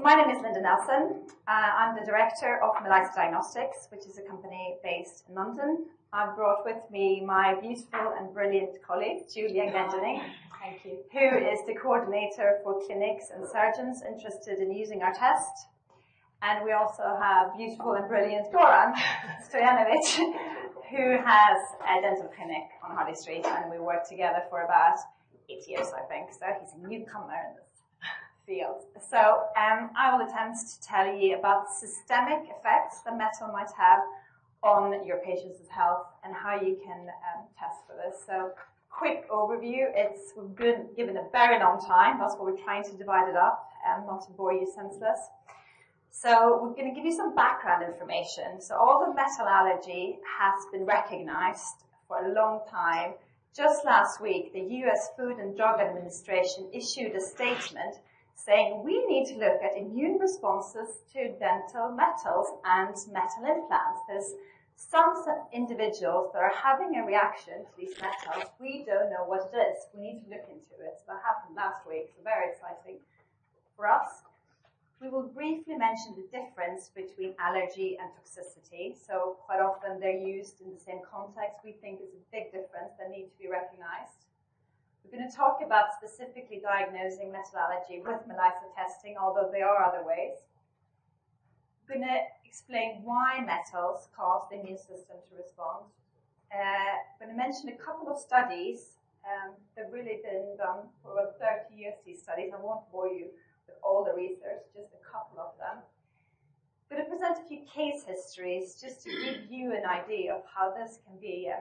My name is Linda Nelson. I'm the director of MELISA Diagnostics, which is a company based in London. I've brought with me my beautiful and brilliant colleague, Julia Glendinning, Thank you. who is the coordinator for clinics and surgeons interested in using our test. And we also have beautiful and brilliant Goran, Stojanovic, who has a dental clinic on Harley Street, and we worked together for about 8 years, I think. So he's a newcomer in this field. So I will attempt to tell you about systemic effects that metal might have on your patient's health and how you can test for this. So quick overview, we've been given a very long time, that's why we're trying to divide it up and not to bore you senseless. So we're going to give you some background information. So all the metal allergy has been recognized for a long time. Just last week, the US Food and Drug Administration issued a statement saying we need to look at immune responses to dental metals and metal implants. There's some individuals that are having a reaction to these metals. We don't know what it is. We need to look into it. So that happened last week, so very exciting for us. We will briefly mention the difference between allergy and toxicity. So quite often they're used in the same context. We think there's a big difference that needs to be recognized. We're going to talk about specifically diagnosing metal allergy with MELISA testing, although there are other ways. We're going to explain why metals cause the immune system to respond. I'm going to mention a couple of studies that have really been done for about 30 years, these studies. I won't bore you with all the research, just a couple of them. I'm going to present a few case histories just to give you an idea of how this can be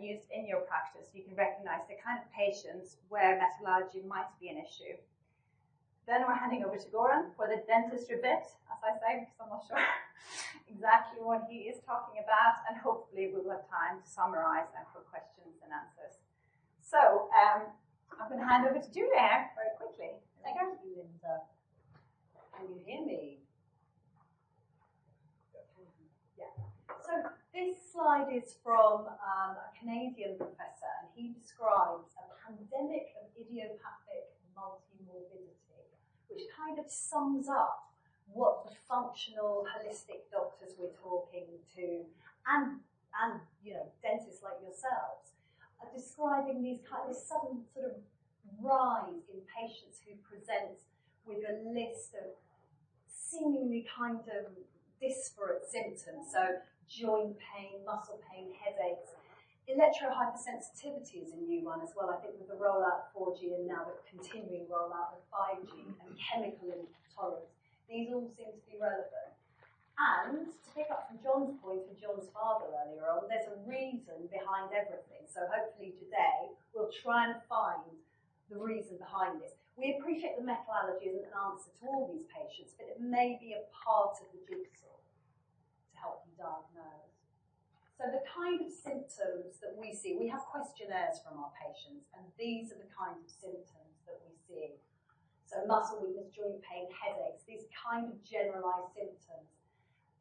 used in your practice. You can recognize the kind of patients where metal allergy might be an issue. Then we're handing over to Goran for the dentistry bit, as I say, because I'm not sure exactly what he is talking about, and hopefully we'll have time to summarize and for questions and answers. So I'm going to hand over to Julia very quickly. Thank you, Linda. Can you hear me? Yeah. So this slide is from a Canadian professor, and he describes a pandemic of idiopathic multimorbidity, which kind of sums up what the functional holistic doctors we're talking to and dentists like yourselves are describing these kind of sudden sort of rise in patients who present with a list of seemingly kind of disparate symptoms. So joint pain, muscle pain, headaches. Electro-hypersensitivity is a new one as well, I think, with the rollout of 4G and now the continuing rollout of 5G and chemical intolerance. These all seem to be relevant. And to pick up from John's point and John's father earlier on, there's a reason behind everything. So hopefully today we'll try and find the reason behind this. We appreciate the metal allergy isn't an answer to all these patients, but it may be a part of the jigsaw to help you diagnose. So the kind of symptoms that we see, we have questionnaires from our patients, and these are the kind of symptoms that we see. So muscle weakness, joint pain, headaches, these kind of generalized symptoms.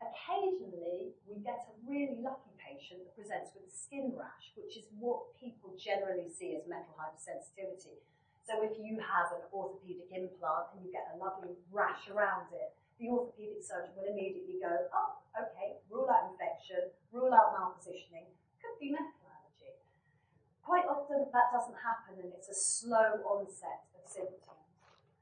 Occasionally, we get a really lucky patient that presents with a skin rash, which is what people generally see as metal hypersensitivity. So if you have an orthopedic implant and you get a lovely rash around it, the orthopedic surgeon will immediately go, oh, okay, rule out infection, rule out malpositioning, could be metal allergy. Quite often that doesn't happen and it's a slow onset of symptoms.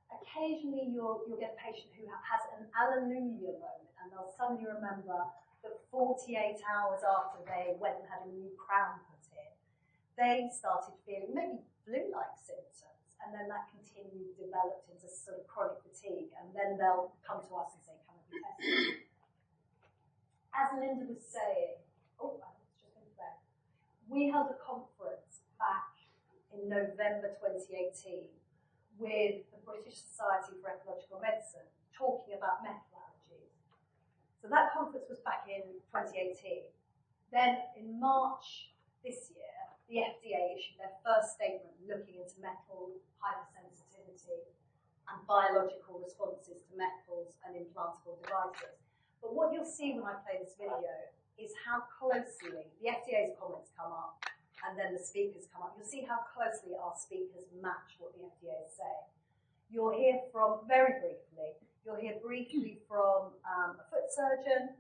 Occasionally you'll get a patient who has an alleluia moment and they'll suddenly remember that 48 hours after they went and had a new crown put in, they started feeling maybe flu-like symptoms. And then that continued, developed into sort of chronic fatigue, and then they'll come to us and say, come and be tested. As Linda was saying, we held a conference back in November 2018 with the British Society for Ecological Medicine talking about metal allergies. So that conference was back in 2018. Then in March this year, the FDA issued their first statement looking into metal hypersensitivity and biological responses to metals and implantable devices. But what you'll see when I play this video is how closely the FDA's comments come up and then the speakers come up. You'll see how closely our speakers match what the FDA is saying. You'll hear from, very briefly, You'll hear briefly from a foot surgeon,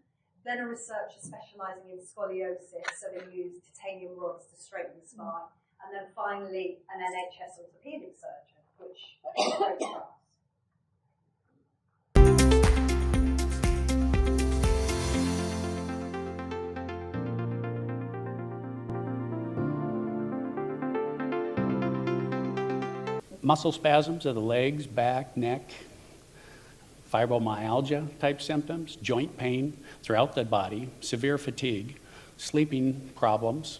then a researcher specialising in scoliosis, so they use titanium rods to straighten the spine, and then finally an NHS orthopaedic surgeon, which is great for us. Muscle spasms of the legs, back, neck, fibromyalgia type symptoms, joint pain throughout the body, severe fatigue, sleeping problems,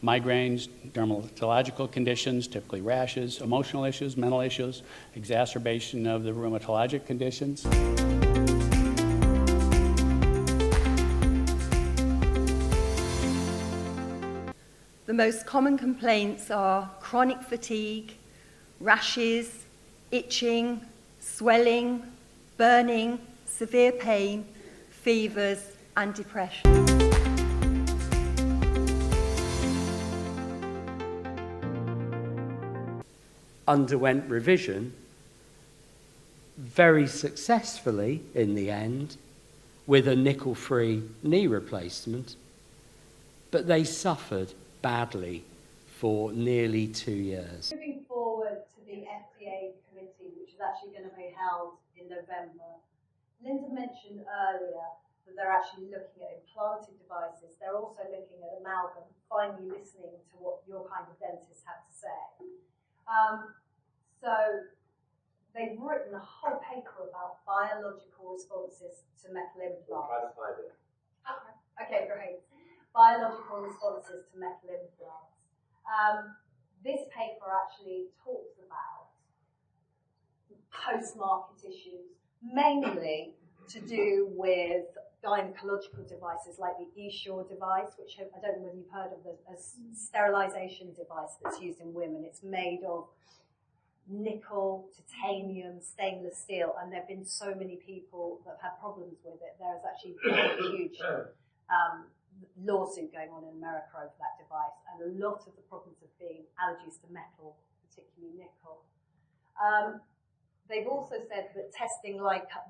migraines, dermatological conditions, typically rashes, emotional issues, mental issues, exacerbation of the rheumatologic conditions. The most common complaints are chronic fatigue, rashes, itching, swelling, burning, severe pain, fevers, and depression. Underwent revision very successfully in the end with a nickel-free knee replacement, but they suffered badly for nearly 2 years. Moving forward to the FDA committee, which is actually going to be held in November, Linda mentioned earlier that they're actually looking at implanted devices. They're also looking at amalgam, finally listening to what your kind of dentists have to say. So they've written a whole paper about biological responses to metal implants. Okay, great. Biological responses to metal implants. This paper actually talks about post-market issues, mainly to do with gynecological devices like the eSure device, which I don't know whether you've heard of, a sterilisation device that's used in women. It's made of nickel, titanium, stainless steel, and there have been so many people that have had problems with it. There is actually a huge lawsuit going on in America over that device, and a lot of the problems have been allergies to metal, particularly nickel. They've also said that testing,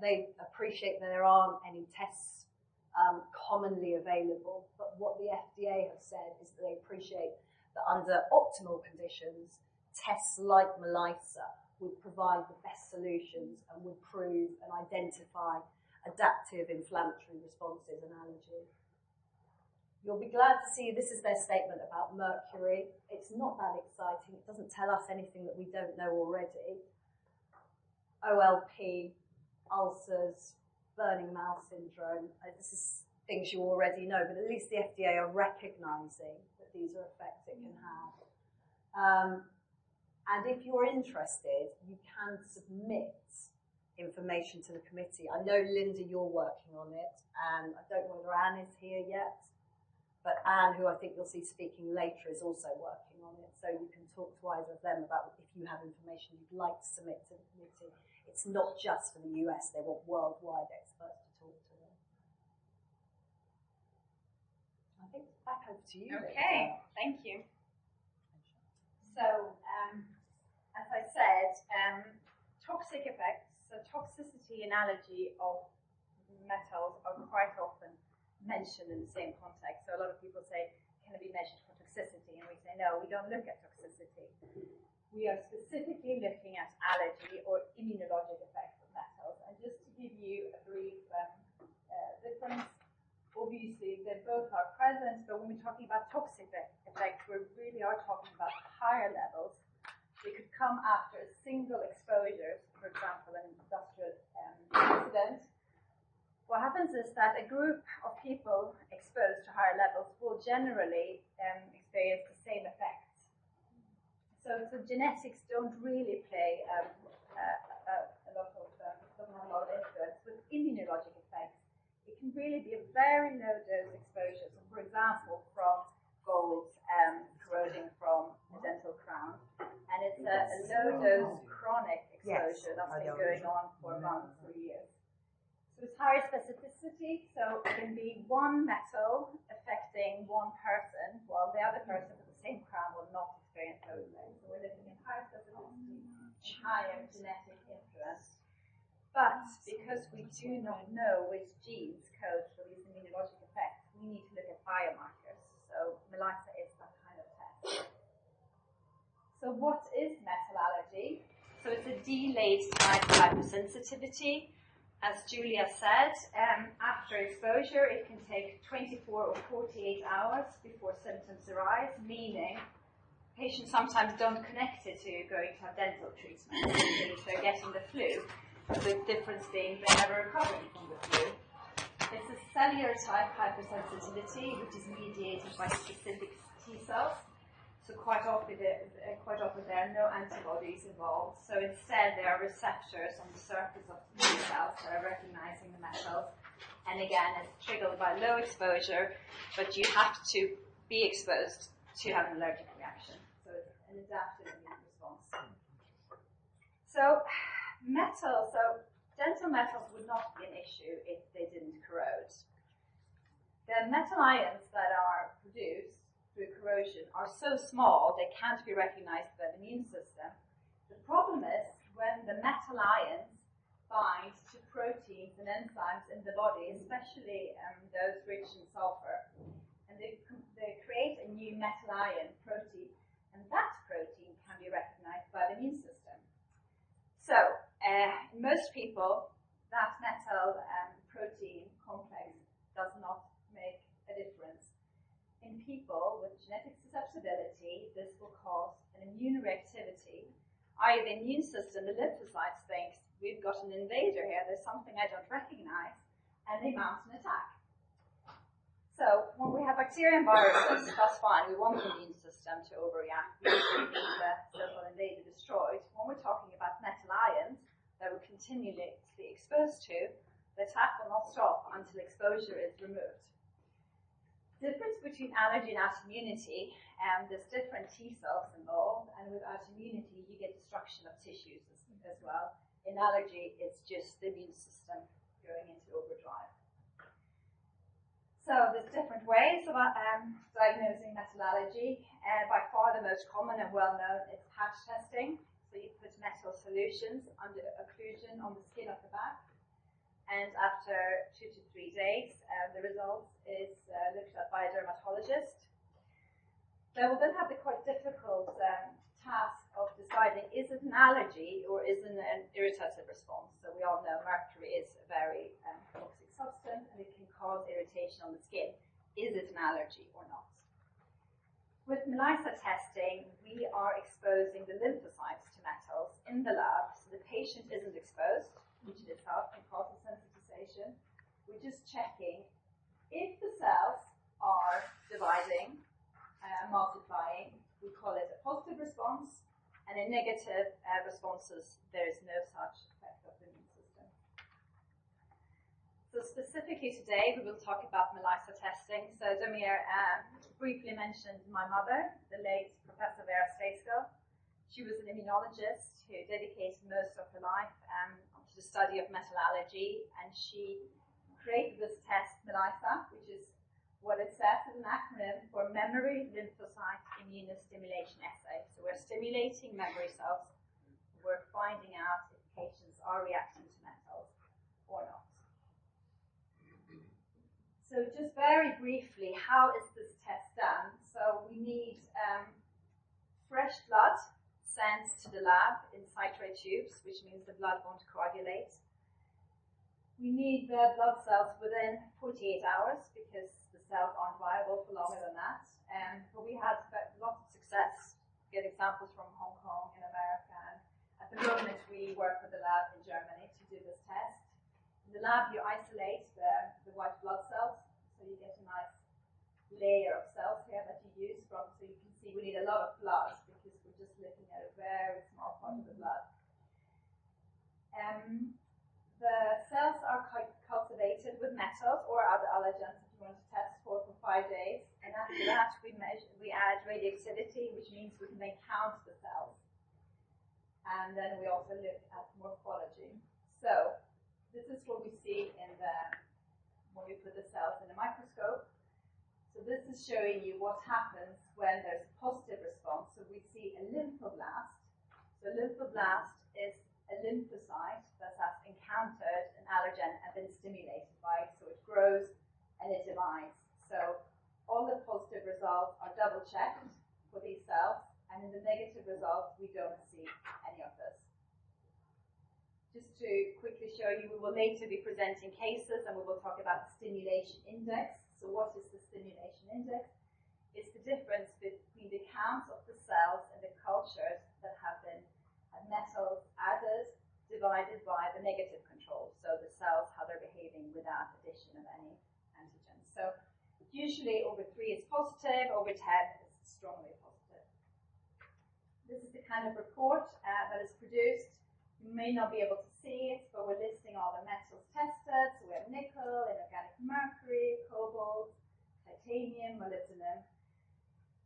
they appreciate that there aren't any tests commonly available, but what the FDA have said is that they appreciate that under optimal conditions, tests like MELISA would provide the best solutions and would prove and identify adaptive inflammatory responses and allergy. You'll be glad to see this is their statement about mercury. It's not that exciting. It doesn't tell us anything that we don't know already. OLP, ulcers, burning mouth syndrome. This is things you already know, but at least the FDA are recognising that these are effects it can have. And if you're interested, you can submit information to the committee. I know, Linda, you're working on it, and I don't know whether Anne is here yet. But Anne, who I think you'll see speaking later, is also working on it. So you can talk to either of them about if you have information you'd like to submit to the committee. It's not just for the US, they want worldwide experts to talk to them. I think it's back over to you. Okay, Linda. thank you. So, as I said, toxic effects, so toxicity and allergy of metals are quite often mentioned in the same context. So a lot of people say, can it be measured for toxicity? And we say, no, we don't look at toxicity. We are specifically looking at allergy or immunologic effects of metals. And just to give you a brief difference, obviously they both are present, but when we're talking about toxic effects, we really are talking about higher levels. They could come after a single exposure, for example, an industrial incident. What happens is that a group of people exposed to higher levels will generally experience the same effects. So genetics don't really play a lot of influence. With immunologic effects, it can really be a very low dose exposure. So, for example, from gold corroding from a dental crown, and it's a low dose chronic exposure that's been going on for months or years. So it's higher specificity, so it can be one metal affecting one person, while the other person with the same crown will not experience those things. So we're looking at higher specificity, higher genetic influence. But because we do not know which genes code for these immunologic effects, we need to look at biomarkers. So MELISA is that kind of test. So what is metal allergy? So it's a delayed type hypersensitivity. As Julia said, after exposure, it can take 24 or 48 hours before symptoms arise, meaning patients sometimes don't connect it to going to have dental treatment. If they're getting the flu, the difference being they're never recovering from the flu. It's a cellular type hypersensitivity, which is mediated by specific T cells. So quite often there are no antibodies involved. So instead there are receptors on the surface of the T cells that are recognizing the metals. And again, it's triggered by low exposure, but you have to be exposed to have an allergic reaction. So it's an adaptive immune response. So dental metals would not be an issue if they didn't corrode. The metal ions that are produced through corrosion are so small they can't be recognized by the immune system. The problem is when the metal ions bind to proteins and enzymes in the body, especially those rich in sulfur, and they create a new metal ion protein, and that protein can be recognized by the immune system. So, in most people, that metal protein complex does not make a difference. In people with genetic susceptibility, this will cause an immune reactivity, i.e. the immune system, the lymphocytes thinks, we've got an invader here, there's something I don't recognize, and they mount an attack. So when we have bacteria and viruses, that's fine, we want the immune system to overreact, we need the so-called invader destroyed. When we're talking about metal ions that we're continually exposed to, the attack will not stop until exposure is removed. Difference between allergy and autoimmunity, there's different T cells involved, and with autoimmunity you get destruction of tissues as well. In allergy, it's just the immune system going into overdrive. So there's different ways of diagnosing metal allergy. By far the most common and well-known is patch testing. So you put metal solutions under occlusion on the skin of the back. And after 2 to 3 days, the results is looked at by a dermatologist. They will then have the quite difficult task of deciding, is it an allergy or is it an irritative response? So we all know mercury is a very toxic substance and it can cause irritation on the skin. Is it an allergy or not? With MELISA testing, we are exposing the lymphocytes to metals in the lab, so the patient isn't exposed, which in itself can cause a sensitization. We're just checking if the cells are dividing, multiplying. We call it a positive response, and in negative responses, there is no such effect of the immune system. So specifically today, we will talk about MELISA testing. So Damir briefly mentioned my mother, the late Professor Vera Stejskal. She was an immunologist who dedicated most of her life to the study of metal allergy, and she created this test, MELISA, which is what it says is an acronym for Memory Lymphocyte Immunostimulation Assay. So we're stimulating memory cells. We're finding out if patients are reacting to metals or not. So just very briefly, how is this test done? So we need fresh blood sent to the lab in citrate tubes, which means the blood won't coagulate. We need the blood cells within 48 hours because the cells aren't viable for longer than that. But we had lots of success getting samples from Hong Kong and America. And at the moment, we work with the lab in Germany to do this test. In the lab, you isolate the white blood cells, so you get a nice layer of cells here that you use from. So you can see we need a lot of blood because we're just looking at a very small part of the blood. The cells are cultivated with metals or other allergens if you want to test for 5 days. And after that, we add radioactivity, which means we can then count the cells. And then we also look at morphology. So this is what we see when we put the cells in a microscope. So this is showing you what happens when there's a positive response. So we see a lymphoblast. So a lymphoblast is a lymphocyte that has encountered encountered an allergen and been stimulated by it. So it grows and it divides. So all the positive results are double checked for these cells, and in the negative results, we don't see any of this. Just to quickly show you, we will later be presenting cases and we will talk about the stimulation index. So what is the stimulation index? It's the difference between the counts of the cells and the cultures that have been metals added divided by the negative control. So the cells, how they're behaving without addition of any antigens. So usually over 3 is positive, over 10 is strongly positive. This is the kind of report that is produced. You may not be able to see it, but we're listing all the metals tested. So we have nickel, inorganic mercury, cobalt, titanium, molybdenum.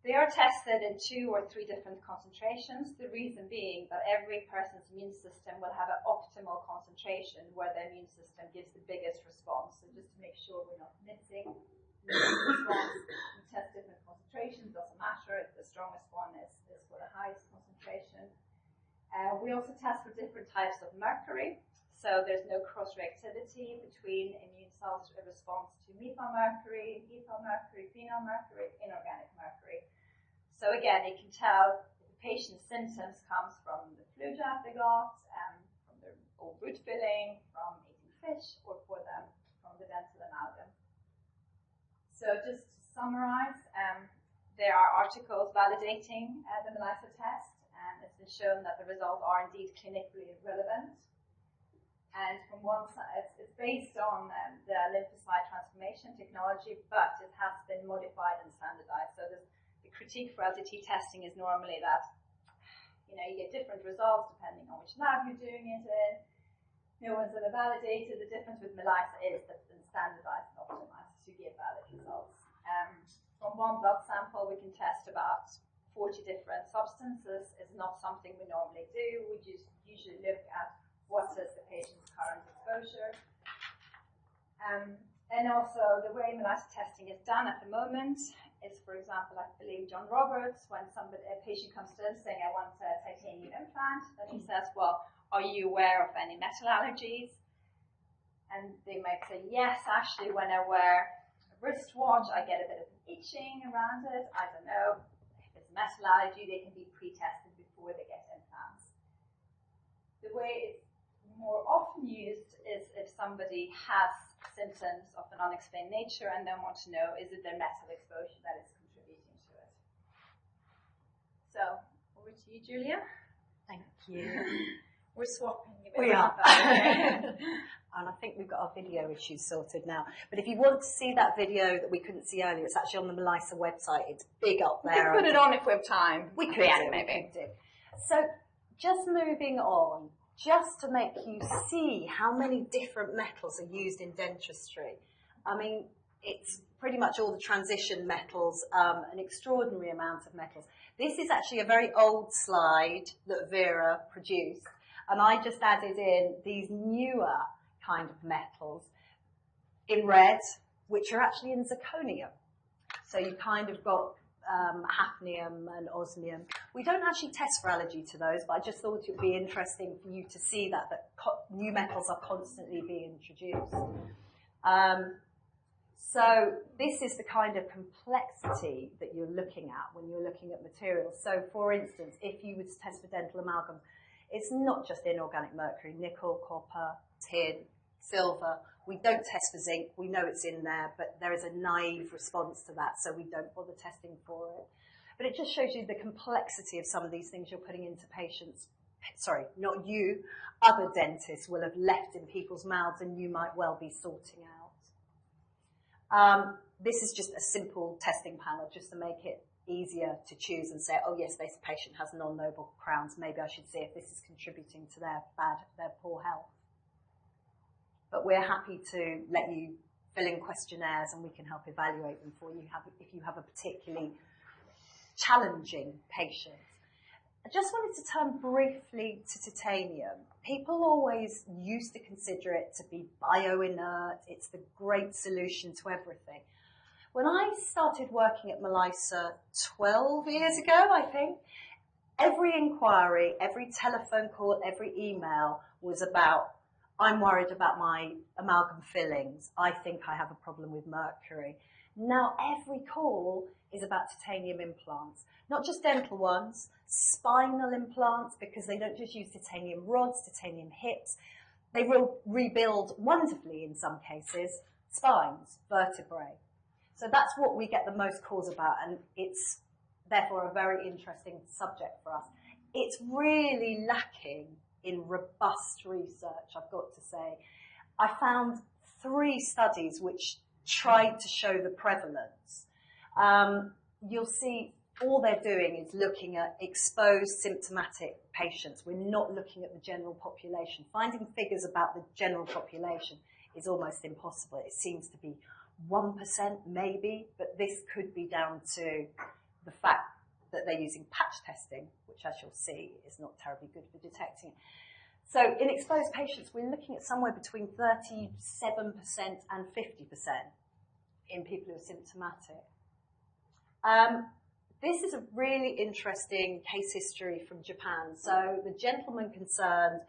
They are tested in 2 or 3 different concentrations, the reason being that every person's immune system will have an optimal concentration where the immune system gives the biggest response. So just to make sure we're not missing the response, we test different concentrations, doesn't matter, the strongest one is for the highest concentration. We also test for different types of mercury. So there's no cross-reactivity between immune cells response to methyl mercury, ethyl mercury, phenyl mercury, inorganic mercury. So again, you can tell if the patient's symptoms comes from the flu jab they got, from their old root filling, from eating fish, or for them from the dental amalgam. So just to summarize, there are articles validating the MELISA test, and it's been shown that the results are indeed clinically relevant. And from one side, it's based on the lymphocyte transformation technology, but it has been modified and standardized. So the critique for LDT testing is normally that, you get different results depending on which lab you're doing it in. No one's ever validated. The difference with MELISA is that it's been standardized and optimized to give valid results. From one blood sample, we can test about 40 different substances. It's not something we normally do. We just usually look at what is the patient's current exposure. And also the way MELISA testing is done at the moment is, for example, I believe John Roberts, when a patient comes to us saying, I want a titanium implant, then he says, well, are you aware of any metal allergies? And they might say, yes, actually, when I wear a wristwatch, I get a bit of itching around it. I don't know. If it's a metal allergy, they can be pre-tested before they get implants. The way it's more often used is if somebody has symptoms of an unexplained nature and they want to know, is it their metal exposure that is contributing to it? So, over to you, Julia. Thank you. We're swapping you. We are. And I think we've got our video issues sorted now. But if you want to see that video that we couldn't see earlier, it's actually on the MELISA website. It's big up there. We can put it on if we have time. We could do, maybe. So, just moving on, just to make you see how many different metals are used in dentistry. I mean, it's pretty much all the transition metals, an extraordinary amount of metals. This is actually a very old slide that Vera produced, and I just added in these newer kind of metals in red, which are actually in zirconium. So you kind of got hafnium and osmium. We don't actually test for allergy to those, but I just thought it would be interesting for you to see that new metals are constantly being introduced. So this is the kind of complexity that you're looking at when you're looking at materials. So for instance, if you were to test for dental amalgam, it's not just inorganic mercury, nickel, copper, tin, silver. We don't test for zinc. We know it's in there, but there is a naive response to that, so we don't bother testing for it. But it just shows you the complexity of some of these things you're putting into patients. Sorry, not you. Other dentists will have left in people's mouths, and you might well be sorting out. This is just a simple testing panel, just to make it easier to choose and say, oh yes, this patient has non-noble crowns. Maybe I should see if this is contributing to their poor health. But we're happy to let you fill in questionnaires and we can help evaluate them for you if you have a particularly challenging patient. I just wanted to turn briefly to titanium. People always used to consider it to be bioinert. It's the great solution to everything. When I started working at MELISA 12 years ago, I think, every inquiry, every telephone call, every email was about, I'm worried about my amalgam fillings. I think I have a problem with mercury. Now every call is about titanium implants, not just dental ones, spinal implants, because they don't just use titanium rods, titanium hips. They will rebuild wonderfully in some cases, spines, vertebrae. So that's what we get the most calls about, and it's therefore a very interesting subject for us. It's really lacking in robust research, I've got to say. I found 3 studies which tried to show the prevalence. You'll see all they're doing is looking at exposed symptomatic patients. We're not looking at the general population. Finding figures about the general population is almost impossible. It seems to be 1% maybe, but this could be down to the fact that they're using patch testing, which, as you'll see, is not terribly good for detecting it. So in exposed patients, we're looking at somewhere between 37% and 50% in people who are symptomatic. This is a really interesting case history from Japan. So the gentleman concerned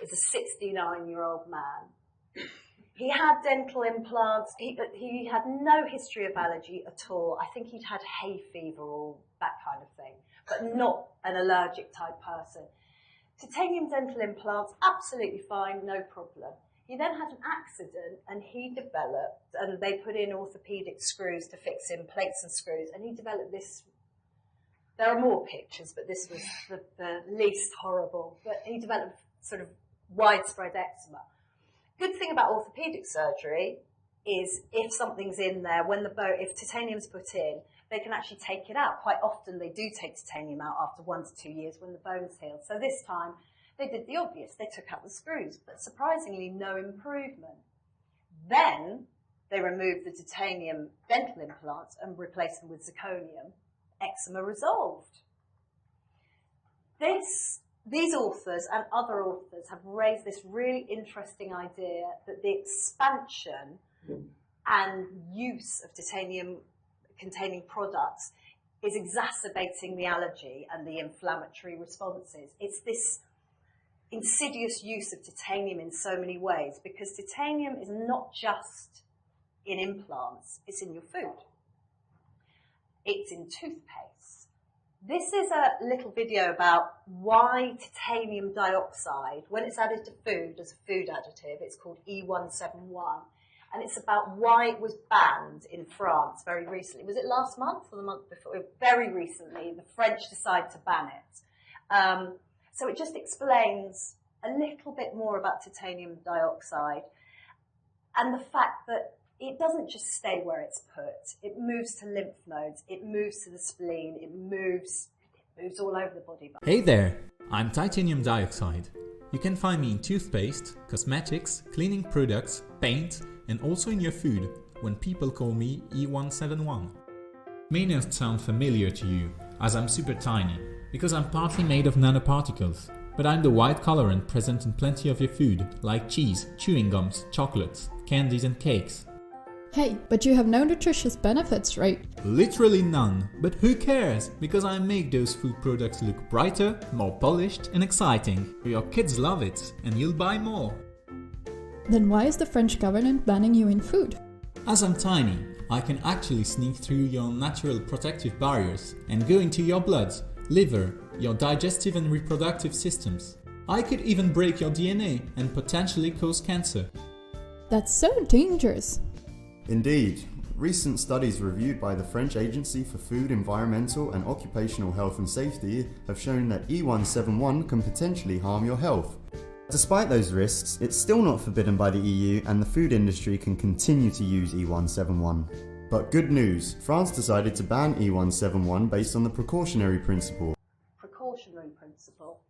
is a 69-year-old man. He had dental implants. He had no history of allergy at all. I think he'd had hay fever or that kind of thing, but not an allergic type person. Titanium dental implants, absolutely fine, no problem. He then had an accident and he developed, and they put in orthopedic screws to fix in plates and screws, and he developed this. There are more pictures, but this was the least horrible. But he developed sort of widespread eczema. Good thing about orthopedic surgery is if something's in there, if titanium's put in, they can actually take it out. Quite often they do take titanium out after 1 to 2 years when the bone's healed. So this time they did the obvious. They took out the screws, but surprisingly no improvement. Then they removed the titanium dental implants and replaced them with zirconium. Eczema resolved. These authors and other authors have raised this really interesting idea that the expansion and use of titanium-containing products is exacerbating the allergy and the inflammatory responses. It's this insidious use of titanium in so many ways, because titanium is not just in implants, it's in your food. It's in toothpaste. This is a little video about why titanium dioxide, when it's added to food as a food additive, it's called E171, and it's about why it was banned in France very recently. Was it last month or the month before? Very recently, the French decided to ban it. So it just explains a little bit more about titanium dioxide and the fact that it doesn't just stay where it's put. It moves to lymph nodes, it moves to the spleen, it moves all over the body. Hey there, I'm titanium dioxide. You can find me in toothpaste, cosmetics, cleaning products, paint, and also in your food when people call me E171. May not sound familiar to you, as I'm super tiny, because I'm partly made of nanoparticles, but I'm the white colorant present in plenty of your food, like cheese, chewing gums, chocolates, candies and cakes. Hey, but you have no nutritious benefits, right? Literally none, but who cares, because I make those food products look brighter, more polished and exciting. Your kids love it, and you'll buy more. Then why is the French government banning you in food? As I'm tiny, I can actually sneak through your natural protective barriers and go into your blood, liver, your digestive and reproductive systems. I could even break your DNA and potentially cause cancer. That's so dangerous. Indeed, recent studies reviewed by the French Agency for Food, Environmental and Occupational Health and Safety have shown that E171 can potentially harm your health. Despite those risks, it's still not forbidden by the EU and the food industry can continue to use E171. But good news, France decided to ban E171 based on the precautionary principle. Precautionary principle.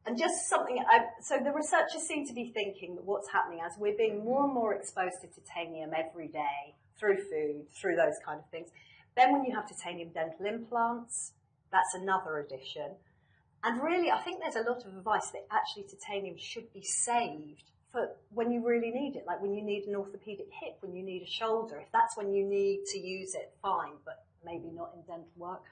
And just something, so the researchers seem to be thinking that what's happening as we're being more and more exposed to titanium every day through food, through those kind of things. Then when you have titanium dental implants, that's another addition. And really, I think there's a lot of advice that actually titanium should be saved for when you really need it, like when you need an orthopedic hip, when you need a shoulder. If that's when you need to use it, fine, but maybe not in dental work.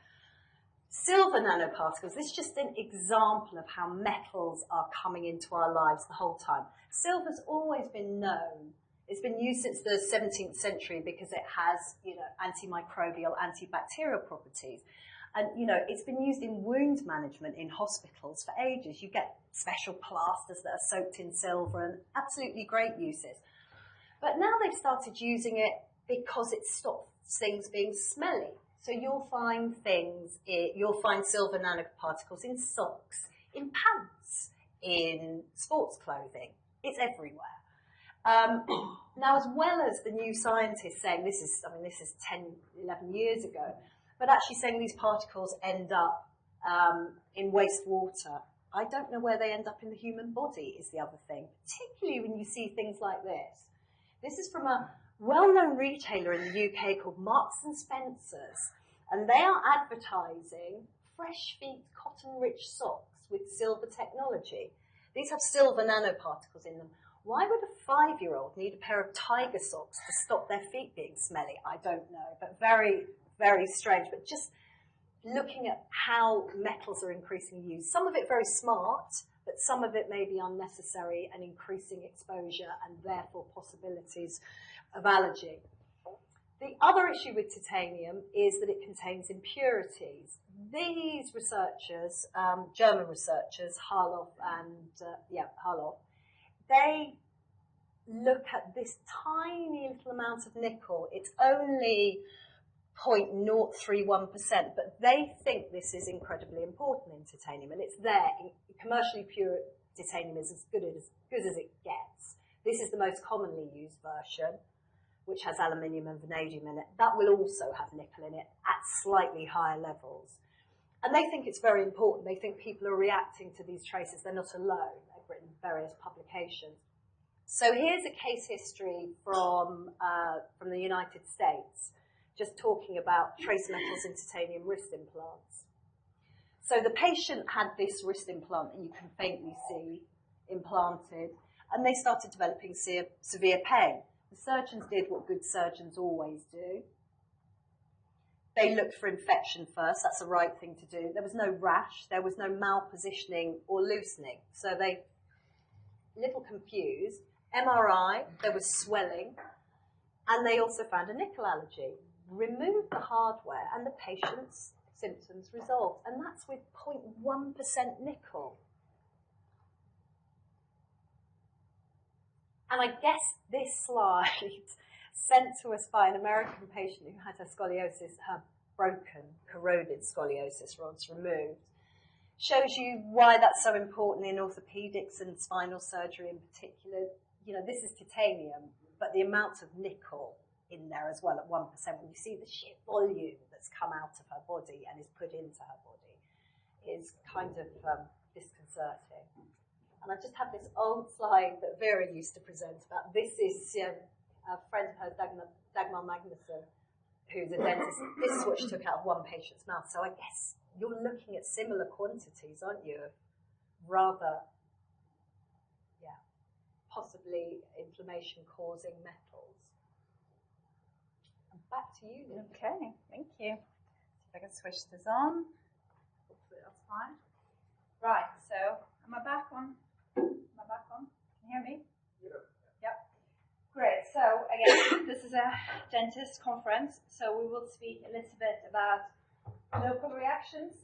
Silver nanoparticles, this is just an example of how metals are coming into our lives the whole time. Silver's always been known. It's been used since the 17th century because it has, antimicrobial, antibacterial properties. And, it's been used in wound management in hospitals for ages. You get special plasters that are soaked in silver and absolutely great uses. But now they've started using it because it stops things being smelly. So you'll find silver nanoparticles in socks, in pants, in sports clothing. It's everywhere. Now, as well as the new scientists saying this is 10, 11 years ago, but actually saying these particles end up in wastewater. I don't know where they end up in the human body is the other thing, particularly when you see things like this. This is from a well-known retailer in the UK called Marks and Spencer's, and they are advertising fresh feet cotton-rich socks with silver technology. These have silver nanoparticles in them. Why would a 5-year-old need a pair of tiger socks to stop their feet being smelly? I don't know, but very, very strange. But just looking at how metals are increasingly used, some of it very smart, but some of it may be unnecessary and increasing exposure and therefore possibilities of allergy. The other issue with titanium is that it contains impurities. These researchers, German researchers, Harloff and Harloff, they look at this tiny little amount of nickel. It's only 0.031%, but they think this is incredibly important in titanium, and it's there. Commercially pure titanium is as good as it gets. This is the most commonly used version, which has aluminium and vanadium in it. That will also have nickel in it at slightly higher levels. And they think it's very important. They think people are reacting to these traces. They're not alone. They've written various publications. So here's a case history from the United States, just talking about trace metals in titanium wrist implants. So the patient had this wrist implant that you can faintly see implanted, and they started developing severe pain. The surgeons did what good surgeons always do. They looked for infection first. That's the right thing to do. There was no rash. There was no malpositioning or loosening. So they, a little confused. MRI, there was swelling. And they also found a nickel allergy. Removed the hardware and the patient's symptoms resolved. And that's with 0.1% nickel. And I guess this slide, sent to us by an American patient who had her scoliosis, her broken, corroded scoliosis rods removed, shows you why that's so important in orthopedics and spinal surgery in particular. This is titanium, but the amount of nickel in there as well at 1%, when you see the sheer volume that's come out of her body and is put into her body, is kind of disconcerting. And I just have this old slide that Vera used to present about. This is a friend of hers, Dagmar Magnusson, who's a dentist. This is what she took out of one patient's mouth. So I guess you're looking at similar quantities, aren't you, of rather, possibly inflammation-causing metals. And back to you, Nick. Okay, thank you. See if I can switch this on. Hopefully that's fine. Right, so am I back on? Can you hear me? Yep. Great. So again, this is a dentist conference, so we will speak a little bit about local reactions.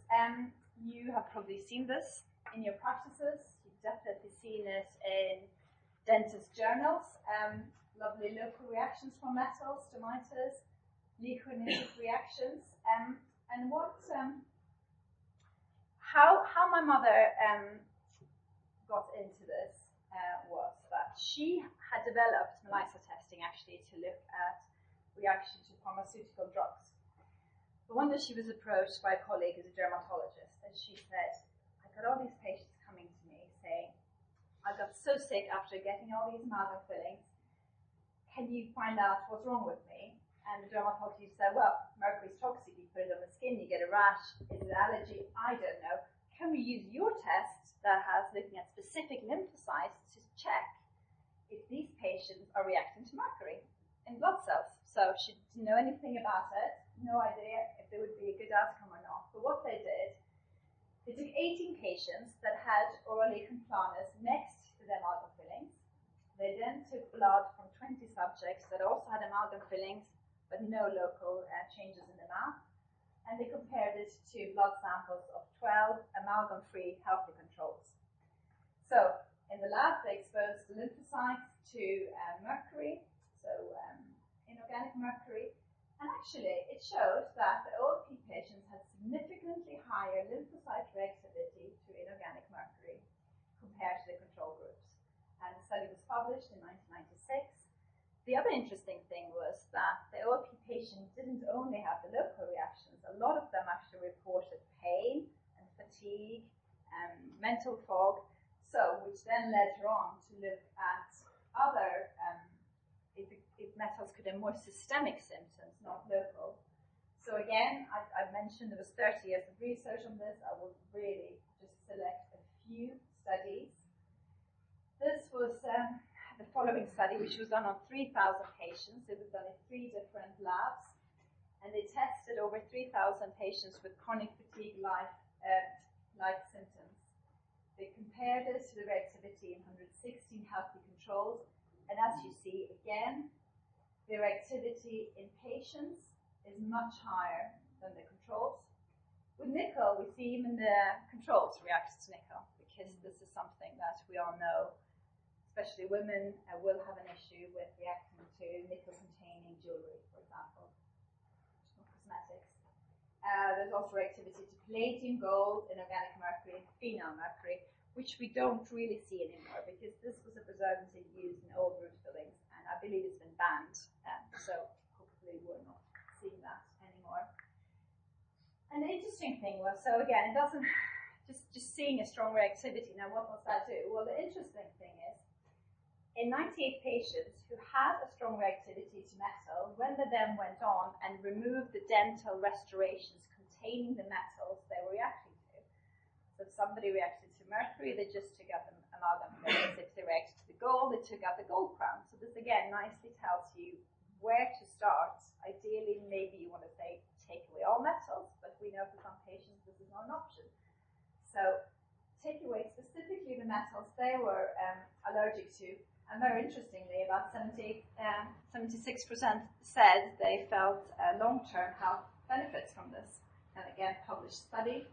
You have probably seen this in your practices. You've definitely seen it in dentist journals. Lovely local reactions from metals, stomitis, leukolytic reactions, and what how my mother got into this was that she had developed MELISA testing actually to look at reaction to pharmaceutical drugs. But one day she was approached by a colleague who's a dermatologist, and she said, I got all these patients coming to me saying, I got so sick after getting all these amalgam fillings. Can you find out what's wrong with me? And the dermatologist said, well, mercury's toxic. You put it on the skin, you get a rash. Is it allergy? I don't know. Can we use your test that has looking at specific lymphocytes to check if these patients are reacting to mercury in blood cells? So she didn't know anything about it, no idea if there would be a good outcome or not. But what they did, they took 18 patients that had oral lichen planus next to their amalgam fillings. They then took blood from 20 subjects that also had amalgam fillings, but no local changes in the mouth. And they compared it to blood samples of 12 amalgam-free healthy controls. So, in the lab, they exposed the lymphocytes to mercury, so inorganic mercury, and actually it showed that the OLP patients had significantly higher lymphocyte reactivity to inorganic mercury compared to the control groups. And the study was published in 1996. The other interesting thing was that the OLP patient didn't only have the local reactions, a lot of them actually reported pain and fatigue and mental fog, which then led her on to look at other, if metals could have more systemic symptoms, not local. So again, I mentioned there was 30 years of research on this. I will really just select a few studies. This was the following study, which was done on 3,000 patients. It was done in 3 different labs, and they tested over 3,000 patients with chronic fatigue-like symptoms. They compared it to the reactivity in 116 healthy controls, and as you see, again, the reactivity in patients is much higher than the controls. With nickel, we see even the controls react to nickel, because this is something that we all know, especially women will have an issue with reacting to nickel-containing jewelry, for example, or cosmetics. There's also reactivity to palladium, gold, inorganic mercury, and phenyl mercury, which we don't really see anymore because this was a preservative used in old root fillings, and I believe it's been banned. So hopefully we're not seeing that anymore. And the interesting thing was, so again, it doesn't just seeing a strong reactivity. Now, what does that do? Well, the interesting thing is, in 98 patients who had a strong reactivity to metal, when they then went on and removed the dental restorations containing the metals they were reacting to. So if somebody reacted to mercury, they just took out the amalgam fillings. If they reacted to the gold, they took out the gold crown. So this again nicely tells you where to start. Ideally, maybe you want to say take away all metals, but we know for some patients this is not an option. So take away specifically the metals they were allergic to. And very interestingly, about 76% said they felt long-term health benefits from this. And again, published study.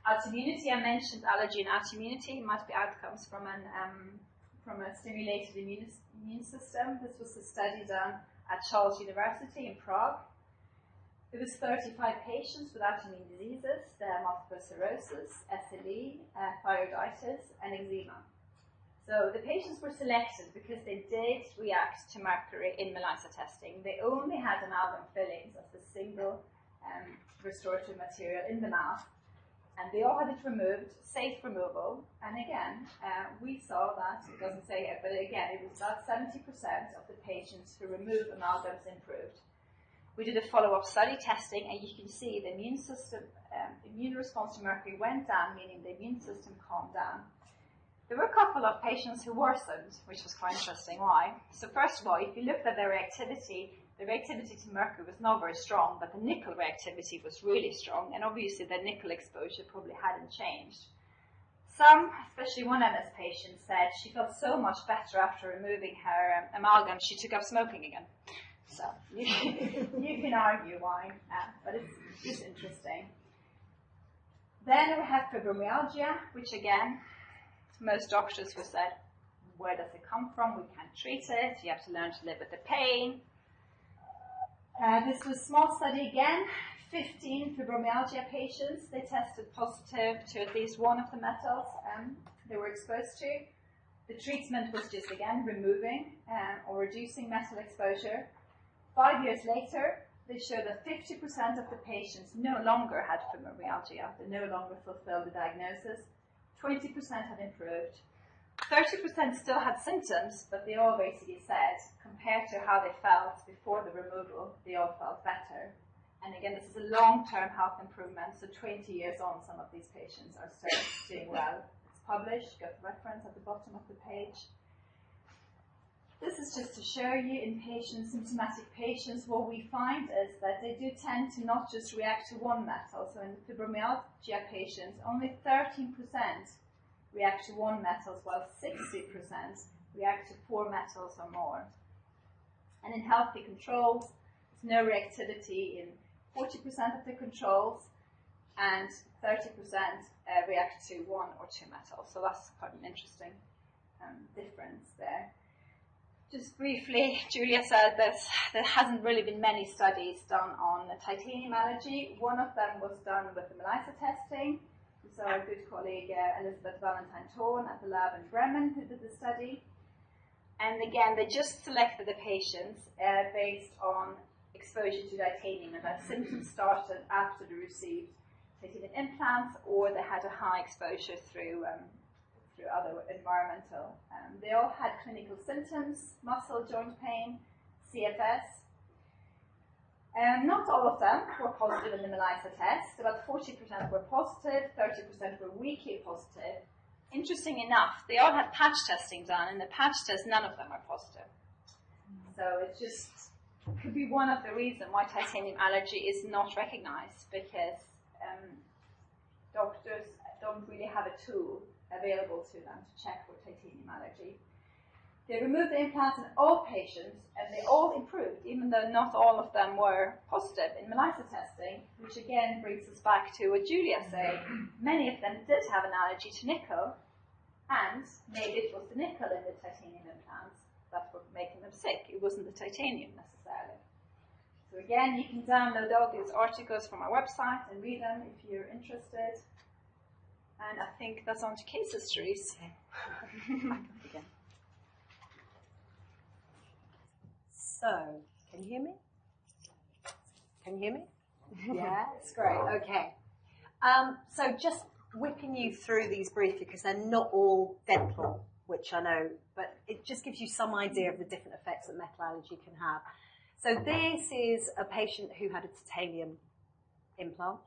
Autoimmunity, I mentioned allergy and autoimmunity might be outcomes from a stimulated immune system. This was a study done at Charles University in Prague. It was 35 patients with autoimmune diseases, multiple sclerosis, SLE, thyroiditis, and eczema. So the patients were selected because they did react to mercury in MELISA testing. They only had amalgam fillings as a single restorative material in the mouth, and they all had it removed, safe removal. And again, we saw that, it doesn't say here, but again, it was about 70% of the patients who removed amalgams improved. We did a follow-up study testing, and you can see the immune system, immune response to mercury went down, meaning the immune system calmed down. There were a couple of patients who worsened, which was quite interesting. Why? So first of all, if you looked at their reactivity, the reactivity to mercury was not very strong, but the nickel reactivity was really strong, and obviously the nickel exposure probably hadn't changed. Some, especially one MS patient, said she felt so much better after removing her amalgam, she took up smoking again. So you can argue why, but it's interesting. Then we have fibromyalgia, which again, most doctors who said, where does it come from? We can't treat it. You have to learn to live with the pain. This was a small study again, 15 fibromyalgia patients. They tested positive to at least one of the metals they were exposed to. The treatment was just, again, removing or reducing metal exposure. 5 years later, they showed that 50% of the patients no longer had fibromyalgia. They no longer fulfilled the diagnosis. 20% had improved. 30% still had symptoms, but they all basically said, compared to how they felt before the removal, they all felt better. And again, this is a long-term health improvement, so 20 years on, some of these patients are still doing well. It's published, got the reference at the bottom of the page. This is just to show you in patients, symptomatic patients, what we find is that they do tend to not just react to one metal. So in the fibromyalgia patients, only 13% react to one metals, while 60% react to 4 metals or more. And in healthy controls, there's no reactivity in 40% of the controls, and 30% react to 1 or 2 metals. So that's quite an interesting difference there. Just briefly, Julia said there hasn't really been many studies done on titanium allergy. One of them was done with the MELISA testing. So our good colleague Elizabeth Valentine-Thorn at the lab in Bremen who did the study. And again, they just selected the patients based on exposure to titanium, and that symptoms started after they received titanium implants or they had a high exposure through other environmental. They all had clinical symptoms, muscle, joint pain, CFS. Not all of them were positive in the MELISA test. About 40% were positive, 30% were weakly positive. Interesting enough, they all had patch testing done. In the patch test, none of them are positive. So it just could be one of the reasons why titanium allergy is not recognized, because doctors don't really have a tool available to them to check for titanium allergy. They removed the implants in all patients, and they all improved, even though not all of them were positive in MELISA testing, which again brings us back to what Julia said. Many of them did have an allergy to nickel, and maybe it was the nickel in the titanium implants that were making them sick. It wasn't the titanium necessarily. So again, you can download all these articles from our website and read them if you're interested. And I think that's on to case histories. So, can you hear me? Can you hear me? Yeah, it's great. Okay. So just whipping you through these briefly, because they're not all dental, which I know, but it just gives you some idea of the different effects that metal allergy can have. So this is a patient who had a titanium implant.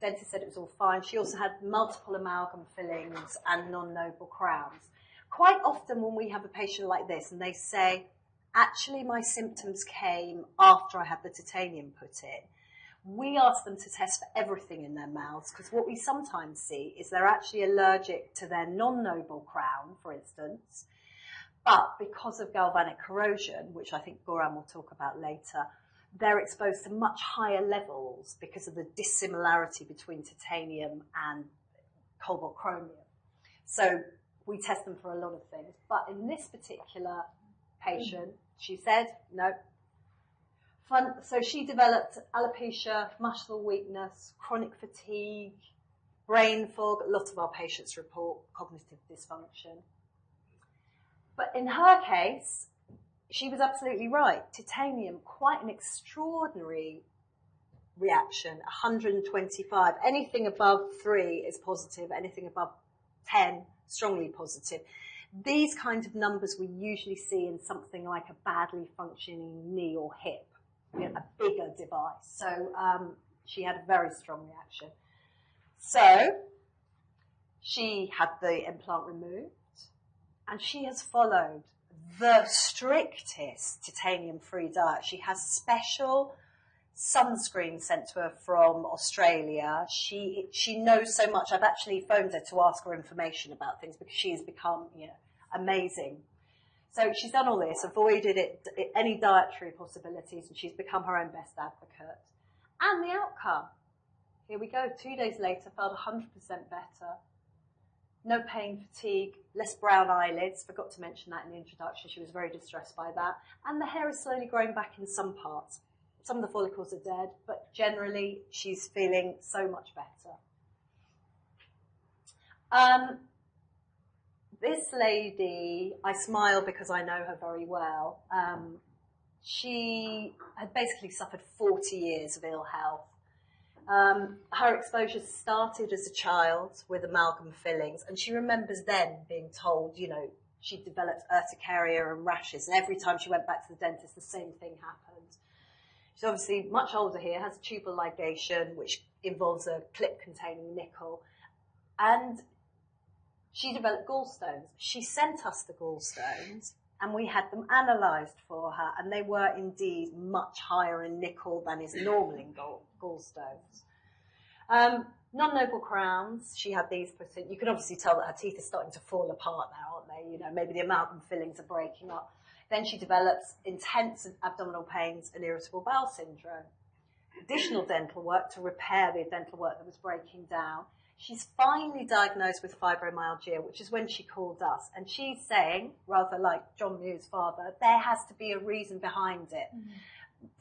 Dentist said it was all fine. She also had multiple amalgam fillings and non-noble crowns. Quite often when we have a patient like this and they say, actually my symptoms came after I had the titanium put in, we ask them to test for everything in their mouths, because what we sometimes see is they're actually allergic to their non-noble crown, for instance, but because of galvanic corrosion, which I think Goran will talk about later, they're exposed to much higher levels because of the dissimilarity between titanium and cobalt chromium. So we test them for a lot of things. But in this particular patient, she said, no. So she developed alopecia, muscle weakness, chronic fatigue, brain fog. A lot of our patients report cognitive dysfunction. But in her case, she was absolutely right. Titanium, quite an extraordinary reaction, 125. Anything above 3 is positive, anything above 10, strongly positive. These kind of numbers we usually see in something like a badly functioning knee or hip, a bigger device. So she had a very strong reaction. So she had the implant removed, and she has followed the strictest titanium-free diet. She has special sunscreen sent to her from Australia. She knows so much. I've actually phoned her to ask her information about things because she has become amazing. So she's done all this, avoided any dietary possibilities, and she's become her own best advocate. And the outcome, here we go, 2 days later, felt 100% better. No pain, fatigue, less brown eyelids. Forgot to mention that in the introduction. She was very distressed by that. And the hair is slowly growing back in some parts. Some of the follicles are dead, but generally she's feeling so much better. This lady, I smile because I know her very well. She had basically suffered 40 years of ill health. Her exposure started as a child with amalgam fillings, and she remembers then being told, she developed urticaria and rashes, and every time she went back to the dentist, the same thing happened. She's obviously much older here, has tubal ligation, which involves a clip containing nickel, and she developed gallstones. She sent us the gallstones, and we had them analysed for her, and they were indeed much higher in nickel than is normal in gallstones. Non-noble crowns, she had these put in. You can obviously tell that her teeth are starting to fall apart now, aren't they? You know, maybe the amalgam fillings are breaking up. Then she develops intense abdominal pains and irritable bowel syndrome. Additional dental work to repair the dental work that was breaking down. She's finally diagnosed with fibromyalgia, which is when she called us. And she's saying, rather like John Mew's father, there has to be a reason behind it.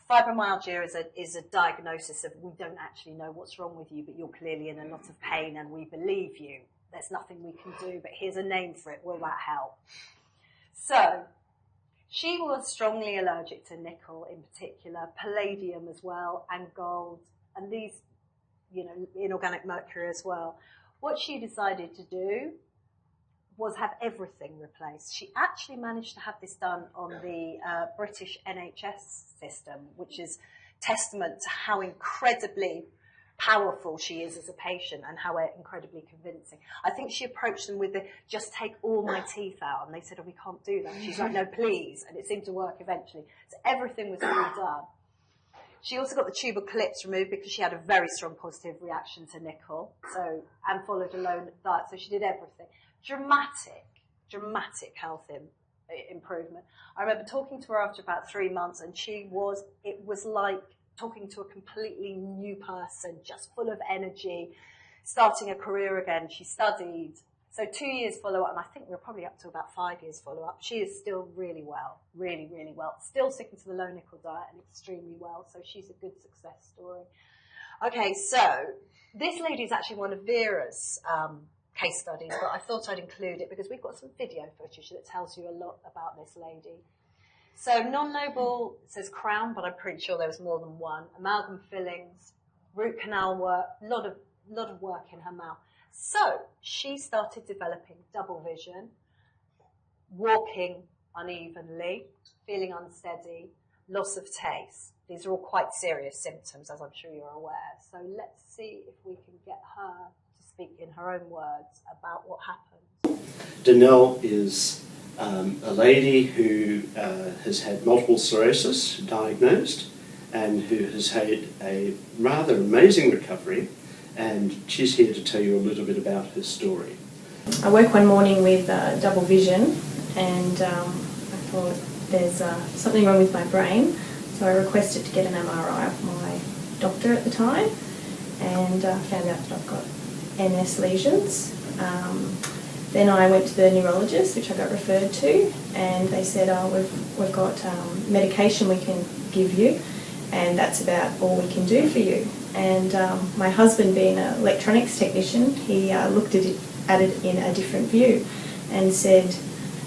Fibromyalgia is a diagnosis of, we don't actually know what's wrong with you, but you're clearly in a lot of pain and we believe you. There's nothing we can do, but here's a name for it. Will that help? So she was strongly allergic to nickel in particular, palladium as well, and gold, and these, you know, inorganic mercury as well. What she decided to do was have everything replaced. She actually managed to have this done on the British NHS system, which is testament to how incredibly powerful she is as a patient and how incredibly convincing. I think she approached them with the, just take all my teeth out, and they said, oh, we can't do that. She's like, no, please, and it seemed to work eventually. So everything was redone. She also got the tubal clips removed because she had a very strong positive reaction to nickel, so, and followed a low diet, so she did everything. Dramatic health improvement. I remember talking to her after about 3 months, and it was like talking to a completely new person, just full of energy, starting a career again. She studied. So 2 years follow-up, and I think we're probably up to about 5 years follow-up. She is still really well, really, really well. Still sticking to the low nickel diet and extremely well, so she's a good success story. Okay, so this lady is actually one of Vera's case studies, but I thought I'd include it because we've got some video footage that tells you a lot about this lady. So non-noble says crown, but I'm pretty sure there was more than one. Amalgam fillings, root canal work, lot of work in her mouth. So she started developing double vision, walking unevenly, feeling unsteady, loss of taste. These are all quite serious symptoms, as I'm sure you're aware. So let's see if we can get her to speak in her own words about what happened. Danelle is a lady who has had multiple sclerosis diagnosed and who has had a rather amazing recovery, and she's here to tell you a little bit about her story. I woke one morning with double vision, and I thought there's something wrong with my brain, so I requested to get an MRI of my doctor at the time, and found out that I've got MS lesions. Then I went to the neurologist, which I got referred to, and they said, oh, we've got medication we can give you, and that's about all we can do for you. And my husband, being an electronics technician, he looked at it in a different view and said,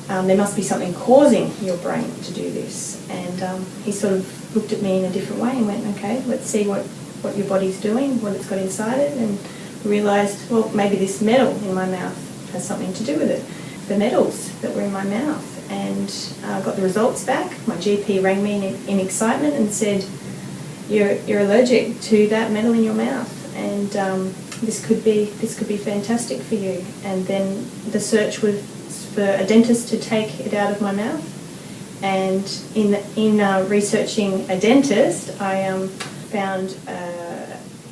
there must be something causing your brain to do this. And he sort of looked at me in a different way and went, okay, let's see what your body's doing, what it's got inside it, and realised, well, maybe this metal in my mouth has something to do with it. The metals that were in my mouth, and got the results back. My GP rang me in excitement and said, you're allergic to that metal in your mouth, and this could be fantastic for you. And then the search was for a dentist to take it out of my mouth, and in researching a dentist, I found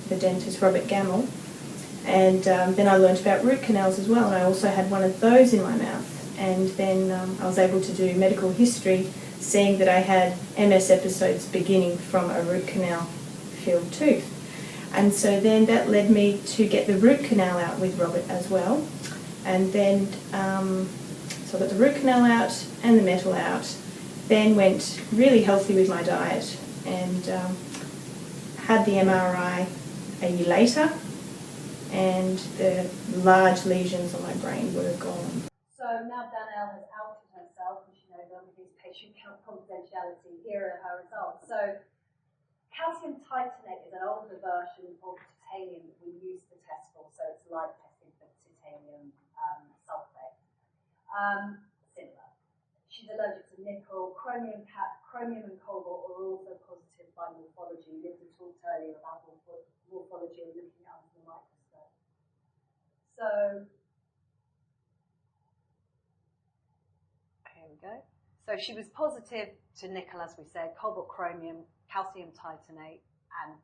the dentist Robert Gamble. And then I learnt about root canals as well, and I also had one of those in my mouth. And then I was able to do medical history, seeing that I had MS episodes beginning from a root canal filled tooth. And so then that led me to get the root canal out with Robert as well. And then, so I got the root canal out and the metal out, then went really healthy with my diet, and had the MRI a year later, and the large lesions on my brain were gone. So now Danelle has outed herself, and she knows under his patient confidentiality. Here are her results. So calcium titanate is an older version of titanium that we used to test for, so it's like testing for titanium sulfate. Similar. She's allergic to nickel. Chromium and cobalt are also positive by morphology. Linda talked earlier about morphology and looking at under the microscope. So Here we go. So she was positive to nickel, as we said, cobalt, chromium, calcium titanate, and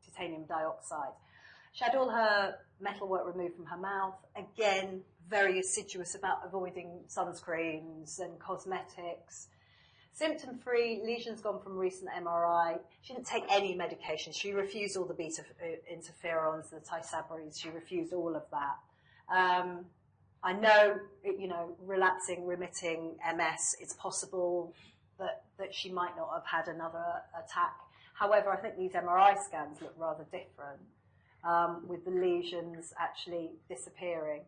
titanium dioxide. She had all her metalwork removed from her mouth. Again, very assiduous about avoiding sunscreens and cosmetics. Symptom-free, lesions gone from recent MRI. She didn't take any medication. She refused all the beta interferons, the tisabrines. She refused all of that. I know, relapsing, remitting MS, it's possible that she might not have had another attack. However, I think these MRI scans look rather different, with the lesions actually disappearing.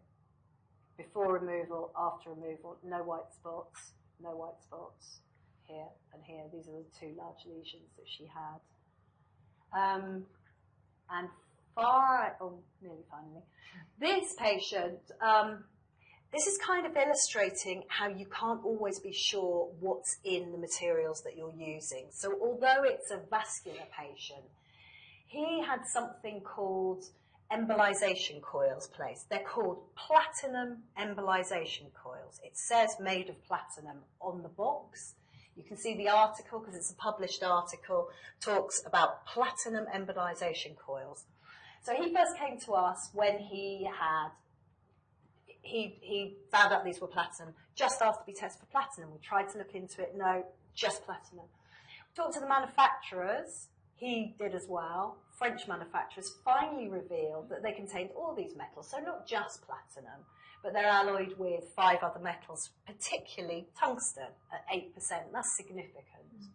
Before removal, after removal, no white spots, no white spots. Here and here, these are the two large lesions that she had. And nearly finally, this patient, this is kind of illustrating how you can't always be sure what's in the materials that you're using. So although it's a vascular patient, he had something called embolization coils placed. They're called platinum embolization coils. It says made of platinum on the box. You can see the article, because it's a published article, talks about platinum embolization coils. So he first came to us when he found out these were platinum just after we tested for platinum. We tried to look into it, no, just platinum. We talked to the manufacturers, he did as well. French manufacturers finally revealed that they contained all these metals, so not just platinum, but they're alloyed with 5 other metals, particularly tungsten at 8%. That's significant.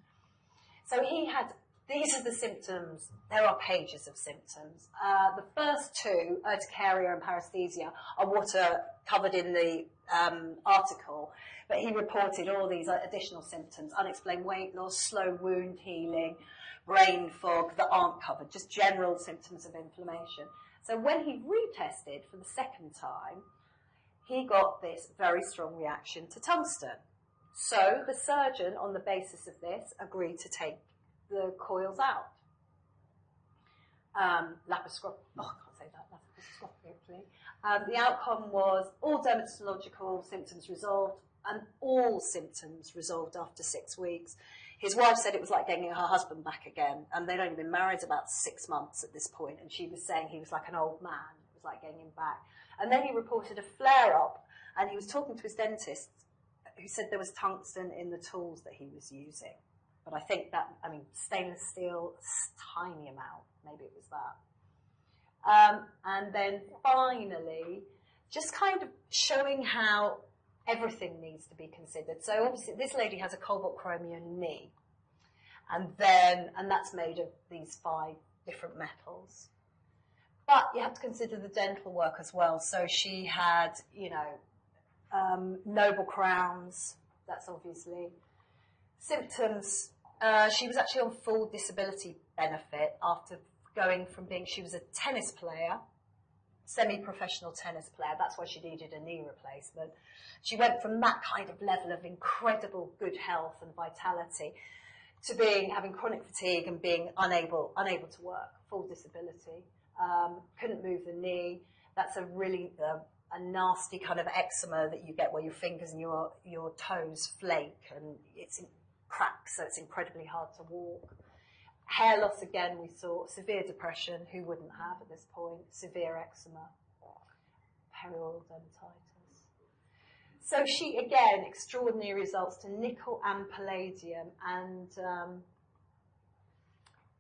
So he had, these are the symptoms. There are pages of symptoms. The first 2, urticaria and paresthesia, are what are covered in the article, but he reported all these additional symptoms: unexplained weight loss, slow wound healing, brain fog that aren't covered, just general symptoms of inflammation. So when he retested for the second time, he got this very strong reaction to tungsten. So the surgeon, on the basis of this, agreed to take the coils out. Laparoscopically. The outcome was all dermatological symptoms resolved, and all symptoms resolved after 6 weeks. His wife said it was like getting her husband back again, and they'd only been married about 6 months at this point, and she was saying he was like an old man. It was like getting him back. And then he reported a flare-up, and he was talking to his dentist, who said there was tungsten in the tools that he was using. But I think that, stainless steel, tiny amount, maybe it was that. And then finally, just kind of showing how everything needs to be considered. So obviously this lady has a cobalt chromium knee, and that's made of these 5 different metals. But you have to consider the dental work as well. So she had, noble crowns, that's obviously. Symptoms, she was actually on full disability benefit after going from she was a tennis player, semi-professional tennis player, that's why she needed a knee replacement. She went from that kind of level of incredible good health and vitality to having chronic fatigue and being unable to work, full disability. Couldn't move the knee. That's a really a nasty kind of eczema that you get where your fingers and your toes flake and it's cracks, so it's incredibly hard to walk. Hair loss again, we saw. Severe depression, who wouldn't have at this point? Severe eczema, perioral dermatitis. So she, again, extraordinary results to nickel and palladium, and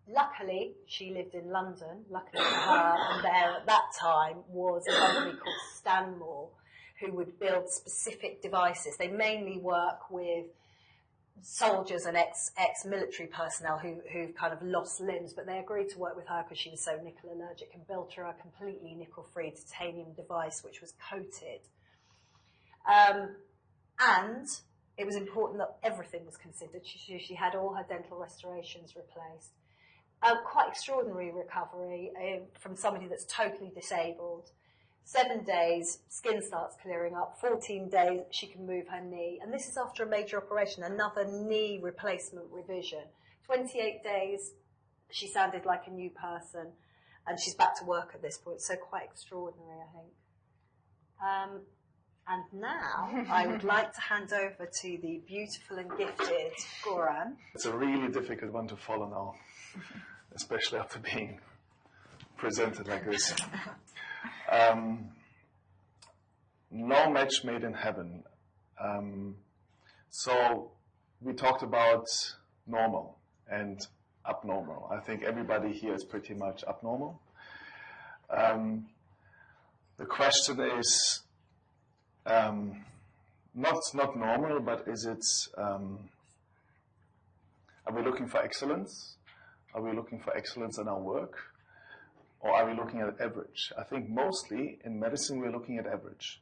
luckily she lived in London. Luckily for her, and there at that time was a company called Stanmore who would build specific devices. They mainly work with soldiers and ex-military personnel who've kind of lost limbs, but they agreed to work with her because she was so nickel allergic and built her a completely nickel-free titanium device which was coated. And it was important that everything was considered. She had all her dental restorations replaced. Quite extraordinary recovery from somebody that's totally disabled. 7 days, skin starts clearing up. 14 days, she can move her knee. And this is after a major operation, another knee replacement revision. 28 days, she sounded like a new person. And she's back to work at this point. So quite extraordinary, I think. And now I would like to hand over to the beautiful and gifted Goran. It's a really difficult one to follow now, especially after being presented like this. No match made in heaven. So we talked about normal and abnormal. I think everybody here is pretty much abnormal. The question is not normal, but is it? Are we looking for excellence? Are we looking for excellence in our work? Or are we looking at average? I think mostly in medicine we're looking at average.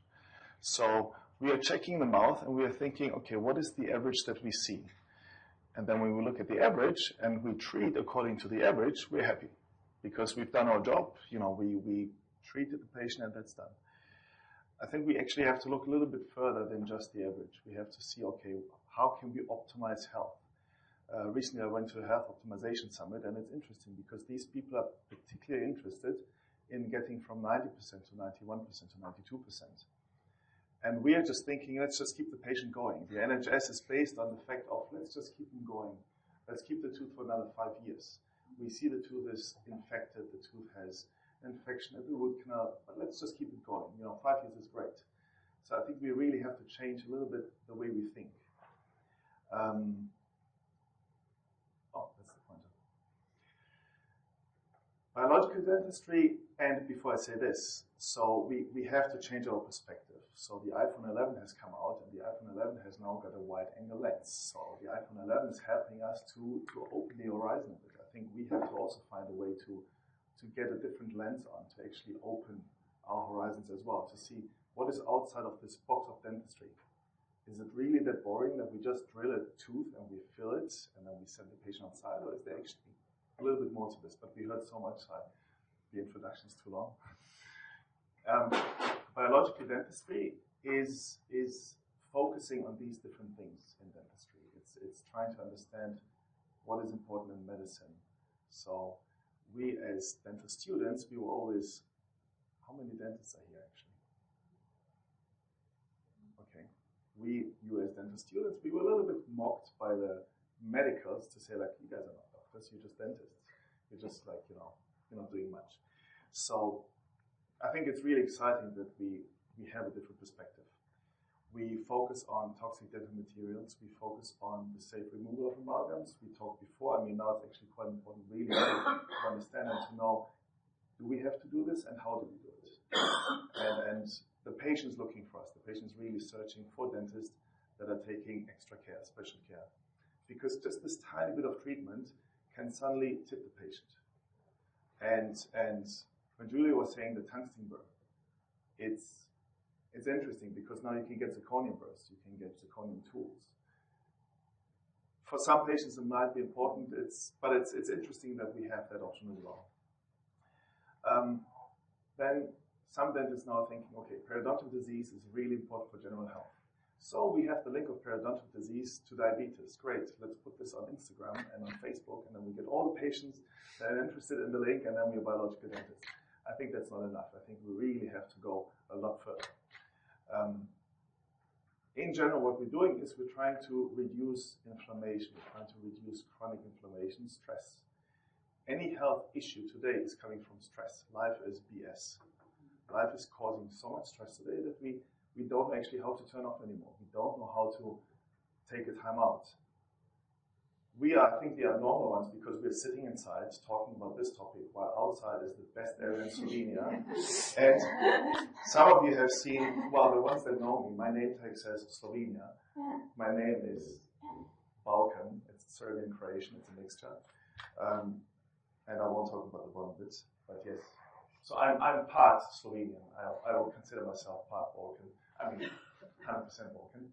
So we are checking the mouth and we are thinking, okay, what is the average that we see? And then when we look at the average and we treat according to the average, we're happy because we've done our job. You know, we treated the patient and that's done. I think we actually have to look a little bit further than just the average. We have to see, okay, how can we optimize health? Recently I went to a health optimization summit, and it's interesting because these people are particularly interested in getting from 90% to 91% to 92%. And we are just thinking, let's just keep the patient going. The NHS is based on the fact of, let's just keep them going. Let's keep the tooth for another 5 years. We see the tooth is infected, the tooth has infection at the root canal, but let's just keep it going. 5 years is great. So I think we really have to change a little bit the way we think. That's the pointer. Biological dentistry, and before I say this, so we have to change our perspective. So the iPhone 11 has come out, and the iPhone 11 has now got a wide-angle lens. So the iPhone 11 is helping us to open the horizon a bit. I think we have to also find a way to get a different lens on, to actually open our horizons as well, to see what is outside of this box of dentistry. Is it really that boring that we just drill a tooth and we fill it and then we send the patient outside, or is there actually a little bit more to this? But we heard so much, the introduction is too long. Biological dentistry is focusing on these different things in dentistry. It's trying to understand what is important in medicine. So we as dental students, we were always, how many dentists are here actually? Okay. You as dental students, we were a little bit mocked by the medicals to say like, you guys are not doctors, you're just dentists. You're just like, you're not doing much. So I think it's really exciting that we have a different perspective. We focus on toxic dental materials. We focus on the safe removal of amalgams. We talked before. I mean, now it's actually quite important really to understand and to know, do we have to do this and how do we do it? And the patient's looking for us. The patient's really searching for dentists that are taking extra care, special care. Because just this tiny bit of treatment can suddenly tip the patient. And when Julia was saying the tungsten burn, it's interesting because now you can get zirconium bursts, you can get zirconium tools. For some patients it might be important, but it's interesting that we have that option as well. Then some dentists now are thinking, okay, periodontal disease is really important for general health. So we have the link of periodontal disease to diabetes. Great, let's put this on Instagram and on Facebook, and then we get all the patients that are interested in the link, and then we're biological dentists. I think that's not enough. I think we really have to go a lot further. In general, what we're doing is we're trying to reduce inflammation, we're trying to reduce chronic inflammation, stress. Any health issue today is coming from stress. Life is BS. Life is causing so much stress today that we don't know actually how to turn off anymore. We don't know how to take a time out. We are, I think, the abnormal ones because we're sitting inside talking about this topic while outside is the best area in Slovenia. And some of you have seen, well, the ones that know me, my name tag says Slovenia. My name is Balkan. It's Serbian, Croatian, it's a mixture. And I won't talk about the bottom bits, but yes. So I'm part Slovenian. I will consider myself part Balkan. I mean, 100% Balkan.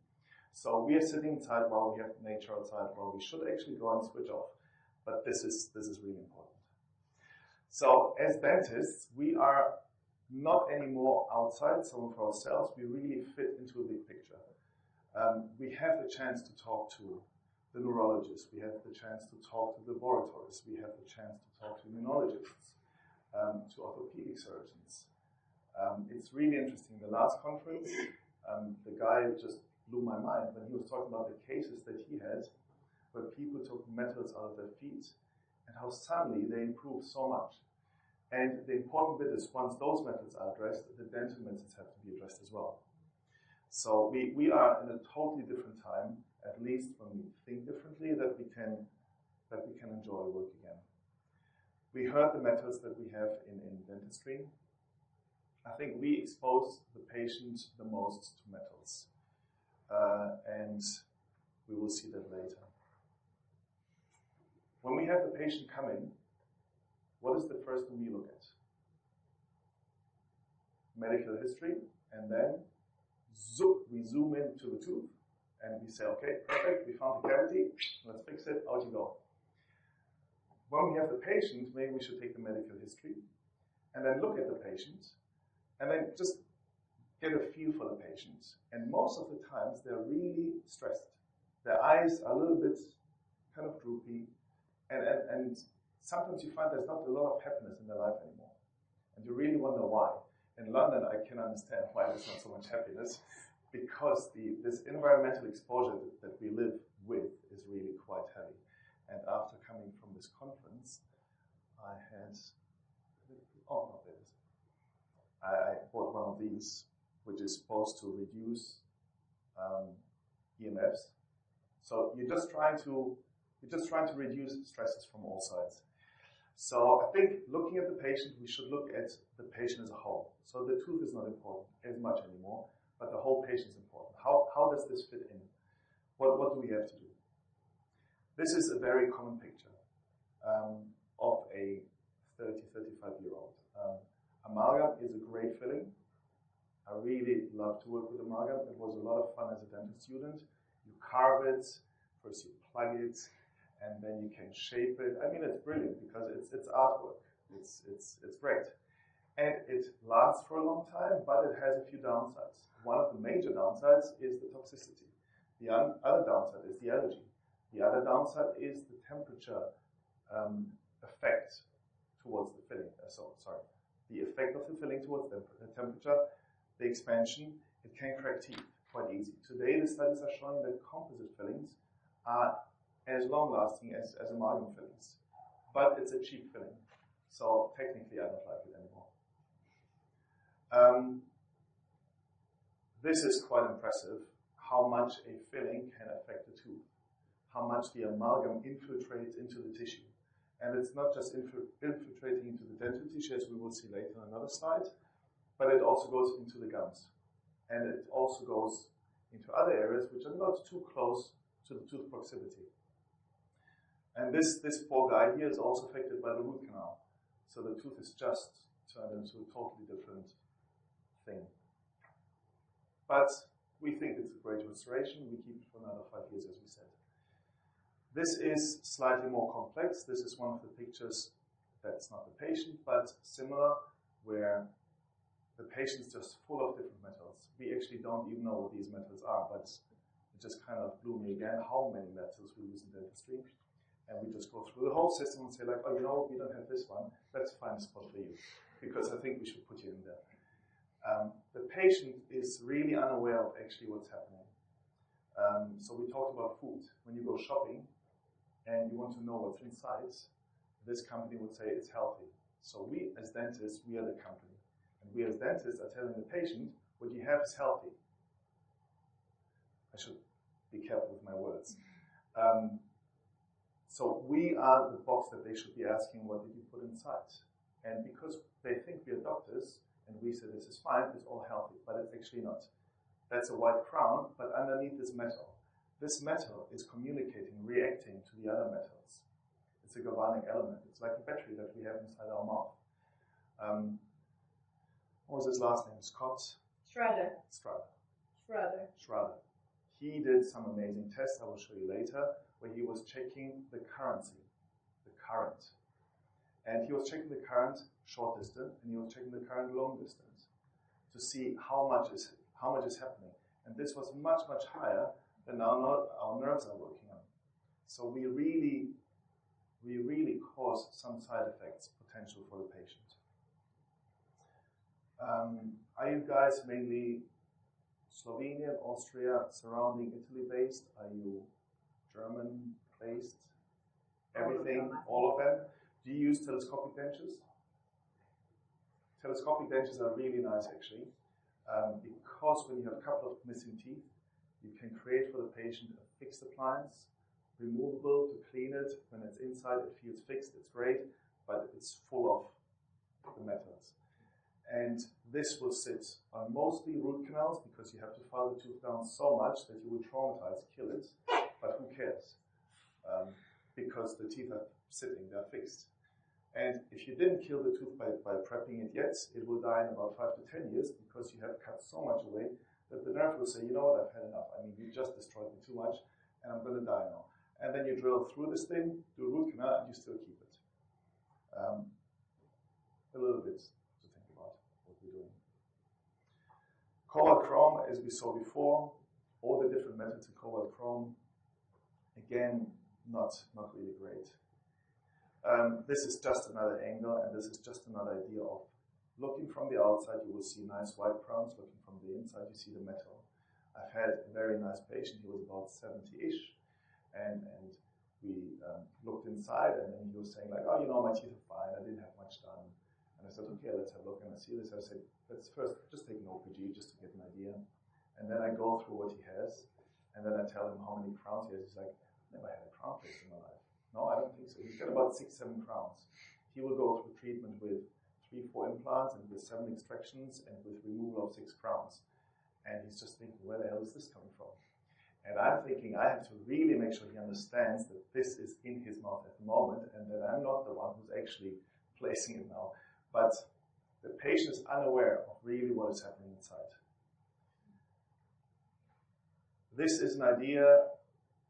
So we are sitting inside while we have nature outside, while we should actually go and switch off. But this is really important. So as dentists, we are not anymore outside, someone for ourselves. We really fit into the big picture. We have the chance to talk to the neurologists. We have the chance to talk to the laboratories. We have the chance to talk to immunologists, to orthopedic surgeons. It's really interesting. The last conference, The guy just blew my mind when he was talking about the cases that he had where people took metals out of their feet and how suddenly they improved so much. And the important bit is once those methods are addressed, the dental methods have to be addressed as well. So we are in a totally different time, at least when we think differently, that we can enjoy work again. We heard the methods that we have in dentistry. I think we expose the patient the most to metals, and we will see that later. When we have the patient come in, what is the first thing we look at? Medical history, and then we zoom into the tooth, and we say, okay, perfect, we found the cavity, let's fix it, out you go. When we have the patient, maybe we should take the medical history, and then look at the patient, and then just get a feel for the patient. And most of the times, they're really stressed. Their eyes are a little bit kind of droopy, and sometimes you find there's not a lot of happiness in their life anymore. And you really wonder why. In London, I can understand why there's not so much happiness, because this environmental exposure that we live with is really quite heavy. And after coming from this conference, I bought one of these, which is supposed to reduce EMFs. So you're just trying to reduce stresses from all sides. So I think looking at the patient, we should look at the patient as a whole. So the tooth is not important as much anymore, but the whole patient is important. How does this fit in? What do we have to do? This is a very common picture of a 30, 35-year-old. Amalgam is a great filling. I really love to work with amalgam. It was a lot of fun as a dental student. You carve it, first you plug it, and then you can shape it. I mean, it's brilliant because it's artwork. It's great. And it lasts for a long time, but it has a few downsides. One of the major downsides is the toxicity. The other downside is the allergy. The other downside is the temperature effect towards the filling. The effect of the filling towards the temperature, the expansion, it can crack teeth quite easy. Today, the studies are showing that composite fillings are as long-lasting as amalgam fillings. But it's a cheap filling, so technically I don't like it anymore. This is quite impressive, how much a filling can affect the tooth, how much the amalgam infiltrates into the tissue. And it's not just infiltrating into the dental tissue, as we will see later on another slide, but it also goes into the gums. And it also goes into other areas which are not too close to the tooth proximity. And this poor guy here is also affected by the root canal. So the tooth is just turned into a totally different thing. But we think it's a great restoration. We keep it for another 5 years, as we said. This is slightly more complex. This is one of the pictures that's not the patient, but similar, where the patient's just full of different metals. We actually don't even know what these metals are, but it just kind of blew me again how many metals we use in dentistry. And we just go through the whole system and say, like, oh, you know, we don't have this one. Let's find a spot for you, because I think we should put you in there. The patient is really unaware of actually what's happening. So we talked about food. When you go shopping and you want to know what's inside, this company would say it's healthy. So we as dentists, we are the company. And we as dentists are telling the patient, what you have is healthy. I should be careful with my words. So we are the box that they should be asking, what did you put inside? And because they think we are doctors, and we say this is fine, it's all healthy, but it's actually not. That's a white crown, but underneath is metal. This metal is communicating, reacting to the other metals. It's a galvanic element. It's like a battery that we have inside our mouth. What was his last name? Scott? Schrader. He did some amazing tests, I will show you later, where he was checking the currency, the current. And he was checking the current short distance, and he was checking the current long distance to see how much is happening. And this was much, much higher than our nerves are working on. So we really cause some side effects potential for the patient. Are you guys mainly Slovenian, Austria, surrounding Italy based? Are you German based? Everything, all of them. Do you use telescopic dentures? Telescopic dentures are really nice actually, because when you have a couple of missing teeth, you can create for the patient a fixed appliance, removable to clean it. When it's inside, it feels fixed, it's great, but it's full of the metals. And this will sit on mostly root canals because you have to file the tooth down so much that you will traumatize, kill it, but who cares? Because the teeth are sitting, they're fixed. And if you didn't kill the tooth by prepping it yet, it will die in about 5 to 10 years because you have cut so much away that the nerve will say, you know what, I've had enough. I mean, you just destroyed me too much and I'm going to die now. And then you drill through this thing, do a root canal, and you still keep it. A little bit to think about what we're doing. Cobalt chrome, as we saw before, all the different methods in cobalt chrome, again, not really great. This is just another angle, and this is just another idea of looking from the outside, you will see nice white crowns. Looking from the inside, you see the metal. I've had a very nice patient. He was about 70-ish, and we looked inside, and then he was saying like, oh, you know, my teeth are fine. I didn't have much done. And I said, okay, let's have a look. And I see this. I said, let's first just take an OPG just to get an idea. And then I go through what he has, and then I tell him how many crowns he has. He's like, never had a crown placed in my life. No, I don't think so. He's got about 6, 7 crowns. He will go through treatment with 3, 4 implants and with 7 extractions and with removal of 6 crowns. And he's just thinking, where the hell is this coming from? And I'm thinking I have to really make sure he understands that this is in his mouth at the moment and that I'm not the one who's actually placing it now. But the patient is unaware of really what is happening inside. This is an idea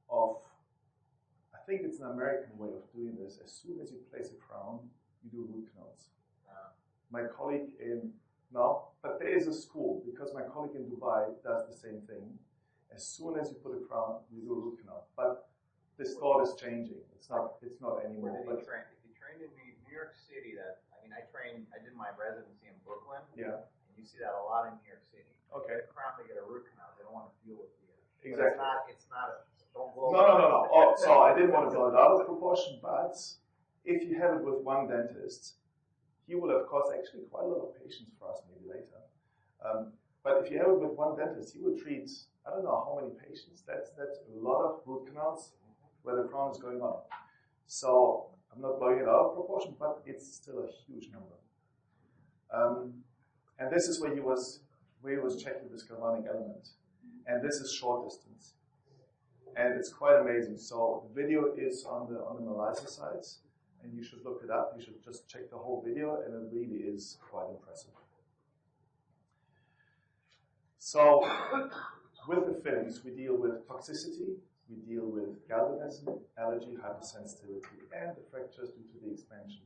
of, I think it's an American way of doing this. As soon as you place a crown, you do root canals. My colleague but there is a school, because my colleague in Dubai does the same thing. As soon as you put a crown, you do a root canal. But this thought is changing. It's not anymore. Where did he train? If he trained in New York City, I did my residency in Brooklyn. Yeah. And you see that a lot in New York City. Okay. The crown, they get a root canal. They don't want to deal with the. Exactly. It's not a. Don't blow No. Oh, so I didn't want to blow it out of proportion, but if you have it with one dentist, he will have caused actually quite a lot of patients for us maybe later. But if you have it with one dentist, he will treat, I don't know how many patients. That's a lot of root canals where the crown is going on. So I'm not blowing it out of proportion, but it's still a huge number. And this is where he was checking this galvanic element. And this is short distance. And it's quite amazing. So the video is on the MELISA sites, and you should look it up. You should just check the whole video, and it really is quite impressive. So with the fillings, we deal with toxicity, we deal with galvanism, allergy, hypersensitivity, and the fractures due to the expansion.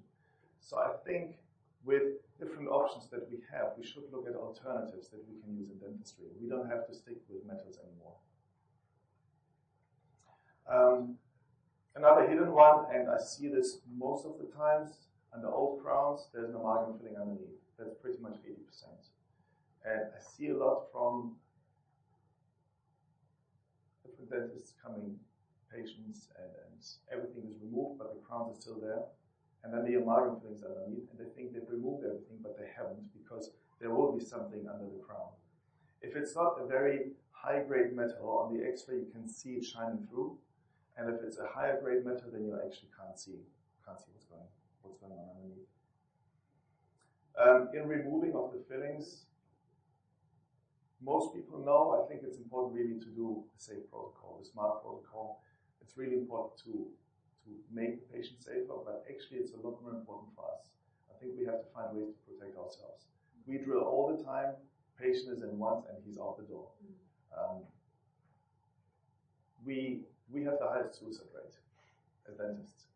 So I think with different options that we have, we should look at alternatives that we can use in dentistry. We don't have to stick with metals anymore. Another hidden one, and I see this most of the times, under old crowns, there's an amalgam filling underneath. That's pretty much 80%. And I see a lot from different dentists coming, patients, and everything is removed, but the crown is still there. And then the amalgam fillings underneath, and they think they've removed everything, but they haven't, because there will be something under the crown. If it's not a very high-grade metal, on the X-ray you can see it shining through. And if it's a higher grade metal, then you actually can't see what's going on underneath. In removing of the fillings, most people know, I think it's important really to do the safe protocol, the SMART protocol. It's really important to make the patient safer, but actually it's a lot more important for us. I think we have to find ways to protect ourselves. We drill all the time, patient is in once and he's out the door. We have the highest suicide rate as dentists.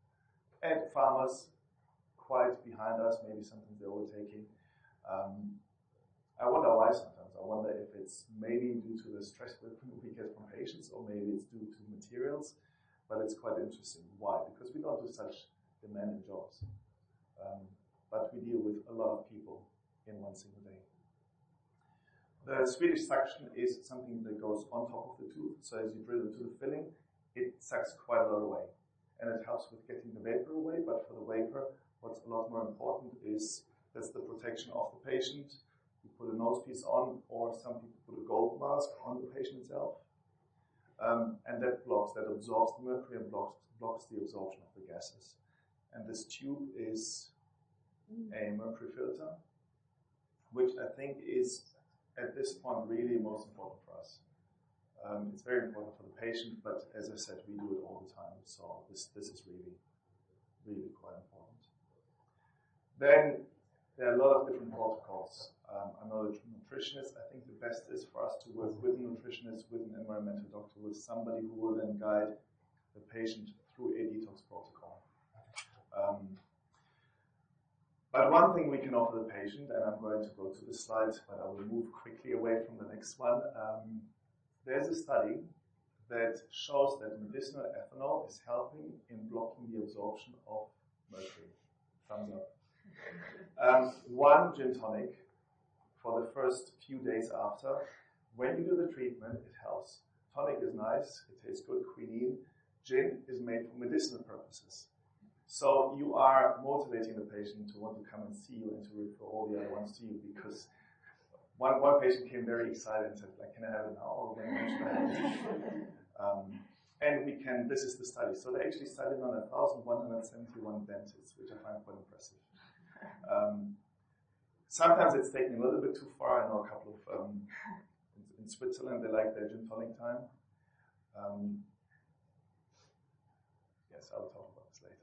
And farmers quite behind us, maybe something they're overtaking. I wonder why sometimes. I wonder if it's maybe due to the stress we get from patients, or maybe it's due to materials, but it's quite interesting. Why? Because we don't do such demanding jobs. But we deal with a lot of people in one single day. The Swedish suction is something that goes on top of the tooth, so as you drill into the filling, it sucks quite a lot away. And it helps with getting the vapor away, but for the vapor, what's a lot more important is that's the protection of the patient. You put a nose piece on, or some people put a gold mask on the patient itself. And that absorbs the mercury and blocks the absorption of the gases. And this tube is a mercury filter, which I think is at this point really most important for us. It's very important for the patient, but as I said, we do it all the time, so this is really, really quite important. Then there are a lot of different protocols. I'm not a nutritionist. I think the best is for us to work with a nutritionist, with an environmental doctor, with somebody who will then guide the patient through a detox protocol. But one thing we can offer the patient, and I'm going to go to the slide, but I will move quickly away from the next one. There's a study that shows that medicinal ethanol is helping in blocking the absorption of mercury. Thumbs up. One gin tonic for the first few days after. When you do the treatment, it helps. Tonic is nice, it tastes good, quinine. Gin is made for medicinal purposes. So you are motivating the patient to want to come and see you and to refer all the other ones to you, because one patient came very excited and said, like, can I have it now? Or when should I have it? And we can, this is the study. So they actually studied on 1,171 dentists, which I find quite impressive. Sometimes it's taking a little bit too far. I know a couple of, in Switzerland, they like their gin tonic time. Yes, I'll talk about this later.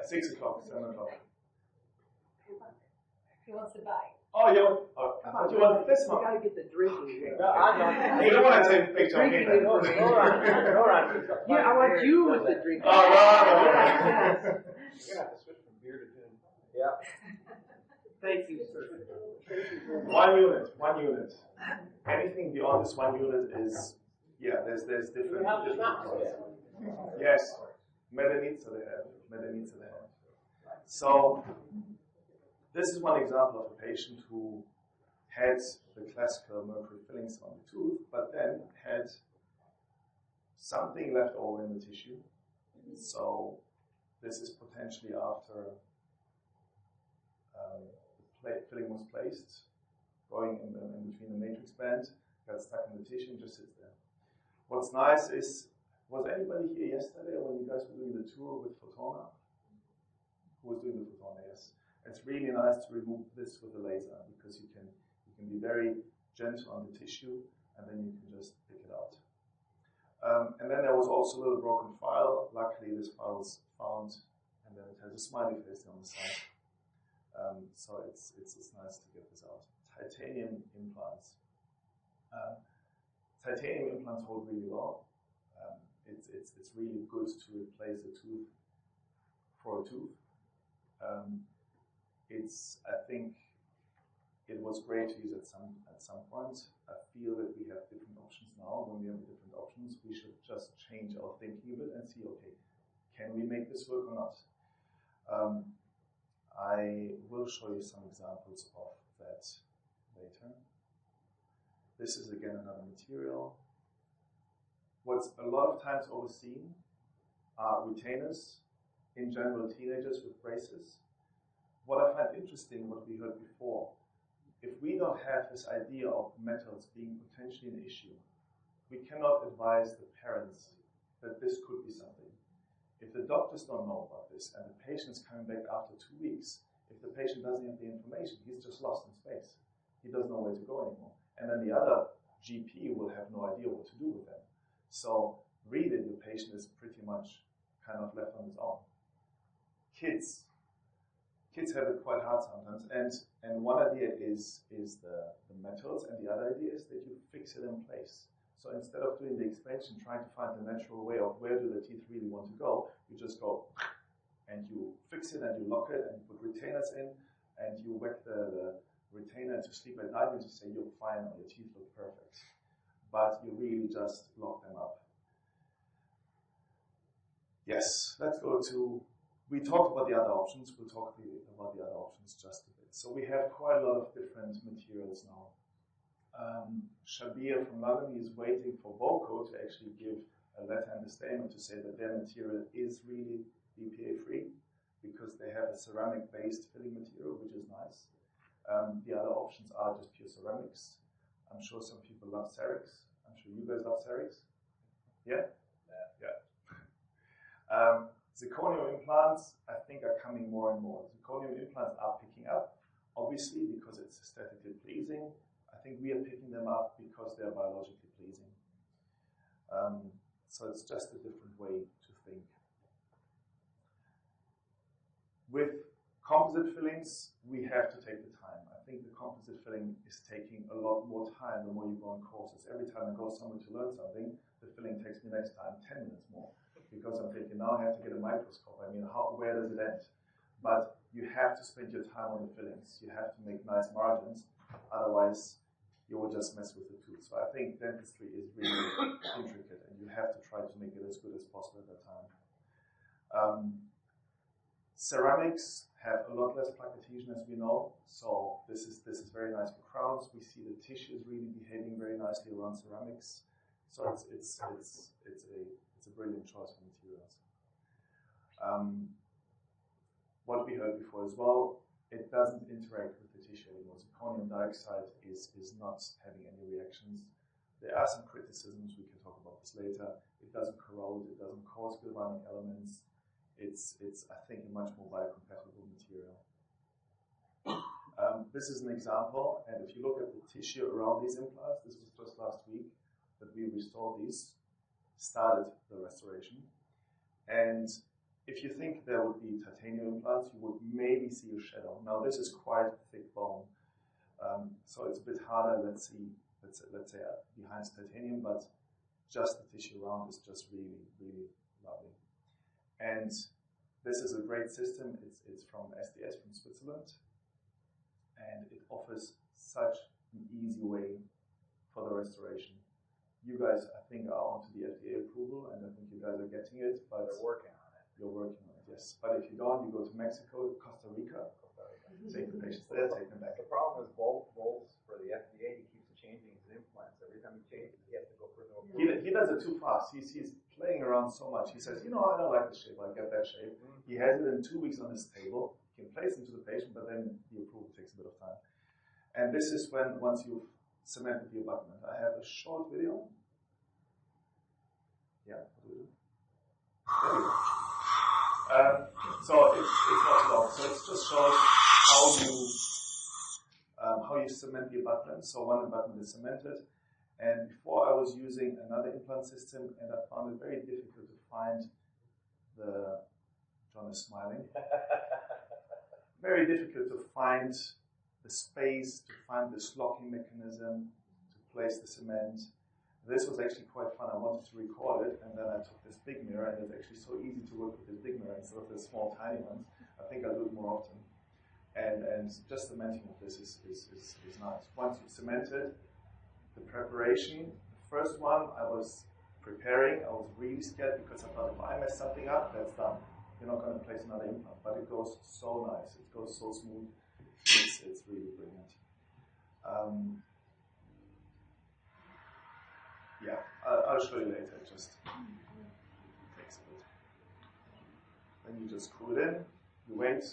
6 o'clock, 7 o'clock. He wants it back. Oh, you want? Oh, I thought you wanted this one. You gotta get the drinking. No, I don't. You don't want to take a picture of me then. Goran. Yeah, I want you with the drinking. Oh, right. You're gonna have to switch from beer to gin. Yeah. Thank you, sir. 1 unit. Anything beyond this 1 unit is, yeah, there's different. Yes, MELISA they have. So this is one example of a patient who had the classical mercury fillings on the tooth, but then had something left over in the tissue. So this is potentially after the filling was placed, going in between the matrix band, got stuck in the tissue and just sits there. What's nice is, was anybody here yesterday when you guys were doing the tour with Photona? Who was doing the Photona? Yes. It's really nice to remove this with a laser, because you can be very gentle on the tissue, and then you can just pick it out. And then there was also a little broken file. Luckily, this file was found, and then it has a smiley face on the side. So it's nice to get this out. Titanium implants. Titanium implants hold really well. It's really good to replace a tooth for a tooth. I think it was great to use at some point. I feel that we have different options now. When we have different options, we should just change our thinking a bit and see, okay, can we make this work or not? I will show you some examples of that later. This is again another material. What's a lot of times overseen are retainers, in general teenagers with braces. What I find interesting, what we heard before, if we don't have this idea of metals being potentially an issue, we cannot advise the parents that this could be something. If the doctors don't know about this and the patient is coming back after 2 weeks, if the patient doesn't have the information, he's just lost in space. He doesn't know where to go anymore. And then the other GP will have no idea what to do with them. So really the patient is pretty much kind of left on his own. Kids have it quite hard sometimes, and one idea is the metals, and the other idea is that you fix it in place. So instead of doing the expansion, trying to find the natural way of where do the teeth really want to go, you just go and you fix it and you lock it and you put retainers in and you whack the retainer to sleep at night and you say you're fine or your teeth look perfect. But you really just lock them up. Yes, let's go to We talked about the other options. We'll talk about the other options just a bit. So we have quite a lot of different materials now. Shabir from London is waiting for Boco to actually give a letter and a statement to say that their material is really BPA free because they have a ceramic-based filling material, which is nice. The other options are just pure ceramics. I'm sure some people love ceramics. I'm sure you guys love ceramics. Yeah? Yeah. Zirconium implants, I think, are coming more and more. Zirconium implants are picking up, obviously, because it's aesthetically pleasing. I think we are picking them up because they're biologically pleasing. So it's just a different way to think. With composite fillings, we have to take the time. I think the composite filling is taking a lot more time the more you go on courses. Every time I go somewhere to learn something, the filling takes me next time 10 minutes more. Because I'm thinking, now I have to get a microscope. I mean, where does it end? But you have to spend your time on the fillings. You have to make nice margins. Otherwise, you will just mess with the tooth. So I think dentistry is really intricate, and you have to try to make it as good as possible at that time. Ceramics have a lot less plaque adhesion, as we know. So this is very nice for crowns. We see the tissue is really behaving very nicely around ceramics. So it's a brilliant choice for materials. What we heard before as well, it doesn't interact with the tissue anymore. Zirconium dioxide is not having any reactions. There are some criticisms, we can talk about this later. It doesn't corrode, it doesn't cause galvanic elements. It's I think, a much more biocompatible material. This is an example, and if you look at the tissue around these implants, this was just last week that we restored these, started the restoration. And if you think there would be titanium implants, you would maybe see a shadow. Now this is quite thick bone, so it's a bit harder, let's say behind titanium, but just the tissue around is just really, really lovely. And this is a great system. It's from SDS, from Switzerland, and it offers such an easy way for the restoration. You guys, I think, are onto the FDA approval, and I think you guys are getting it, but they're working on it. You're working on it, yes. But if you don't, you go to Mexico, Costa Rica, take the patients there, take them back. The problem is Volz for the FDA, he keeps changing his implants. Every time he changes, he has to go for no approval. He does it too fast. He's playing around so much. He says, I don't like the shape, I'll get that shape. He has it in 2 weeks on his table. He can place it to the patient, but then the approval takes a bit of time. And this is once you've cemented the abutment. I have a short video. Yeah, what do we do? There we go. So it's not too long. So it just shows how you cement the abutment. So one abutment is cemented. And before I was using another implant system, and I found it very difficult to find John is smiling. Very difficult to find the space, to find this locking mechanism, to place the cement. This was actually quite fun. I wanted to record it, and then I took this big mirror, and it's actually so easy to work with this big mirror instead of the small, tiny ones. I think I'll do it more often. And just cementing of this is nice. Once you've cemented, the preparation, the first one I was preparing, I was really scared because I thought if I mess something up, that's done. You're not going to place another implant, but it goes so nice. It goes so smooth. It's really brilliant. Yeah, I'll show you later. It just takes a bit. Then you just screw it in, you wait,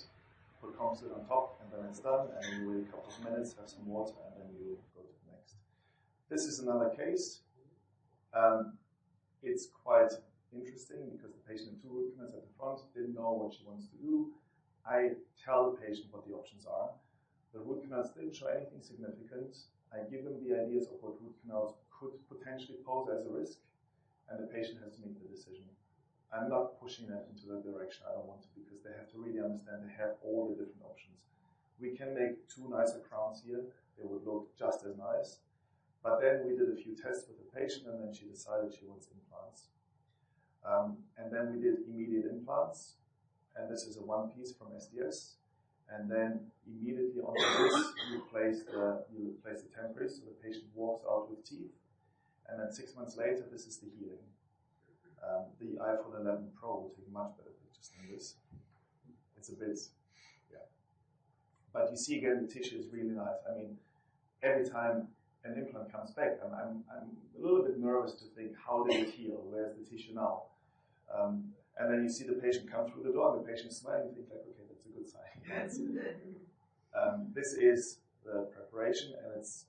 put composite on top, and then it's done. And then you wait a couple of minutes, have some water, and then you go to the next. This is another case. It's quite interesting because the patient had 2 root canals at the front, didn't know what she wants to do. I tell the patient what the options are. The root canals didn't show anything significant. I give them the ideas of what root canals could potentially pose as a risk, and the patient has to make the decision. I'm not pushing them into that direction. I don't want to, because they have to really understand they have all the different options. We can make 2 nicer crowns here. They would look just as nice. But then we did a few tests with the patient, and then she decided she wants implants. And then we did immediate implants, and this is a one-piece from SDS. And then immediately on this, you place the temporaries, so the patient walks out with teeth. And then 6 months later, this is the healing. The iPhone 11 Pro will take much better pictures than this. it's a bit, yeah. But you see again, the tissue is really nice. I mean, every time an implant comes back, I'm a little bit nervous to think, how did it heal? Where's the tissue now? And then you see the patient come through the door, and the patient is smiling, you think like, okay, that's a good sign. This is the preparation, and it's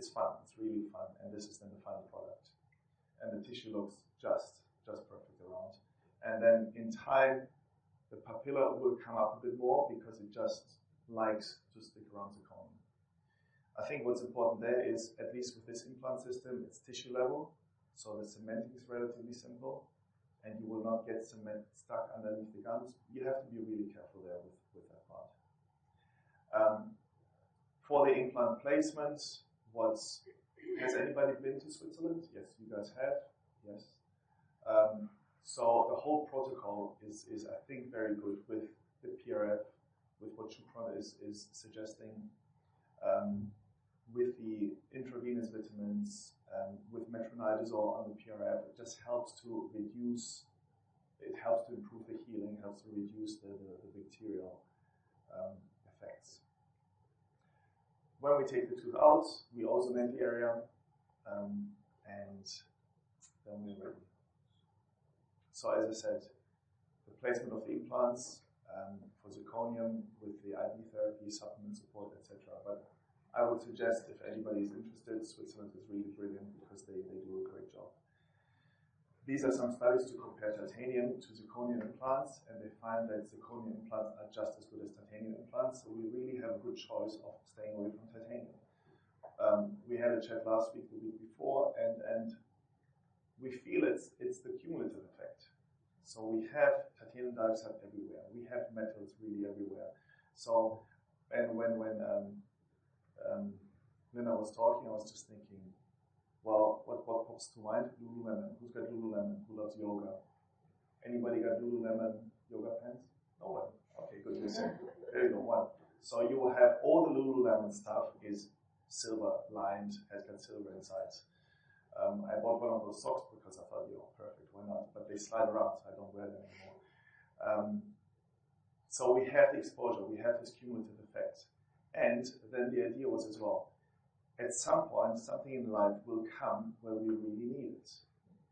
fun. It's really fun, and this is then the final product. And the tissue looks just perfect around. And then in time, the papilla will come up a bit more because it just likes to stick around the zirconium. I think what's important there is, at least with this implant system, it's tissue level, so the cementing is relatively simple, and you will not get cement stuck underneath the gums. You have to be really careful there with that part. For the implant placement, has anybody been to Switzerland? Yes, you guys have. Yes. So the whole protocol is I think very good with the PRF, with what Chupron is suggesting, with the intravenous vitamins, with metronidazole on the PRF. It just helps to reduce. It helps to improve the healing. Helps to reduce the bacterial effects. When we take the tooth out, we also mend the area, and then we're ready. So as I said, the placement of the implants for zirconium with the IV therapy, supplement support, etc. But I would suggest, if anybody is interested, Switzerland is really brilliant because they do a great job. These are some studies to compare titanium to zirconium implants, and they find that zirconium implants are just as good as titanium implants, so we really have a good choice of staying away from titanium. We had a chat last week, the week before, and we feel it's the cumulative effect. So we have titanium dioxide everywhere, we have metals really everywhere. So, and when Lina was talking, I was just thinking, well, what pops to mind? Lululemon. Who's got Lululemon? Who loves yoga? Anybody got Lululemon yoga pants? Nobody. Okay, good. There you go, one. So you will have all the Lululemon stuff is silver lined, has got silver inside. I bought one of those socks because I thought, perfect, why not? But they slide around, so I don't wear them anymore. So we have the exposure, we have this cumulative effect. And then the idea was as well, at some point, something in life will come where we really need it.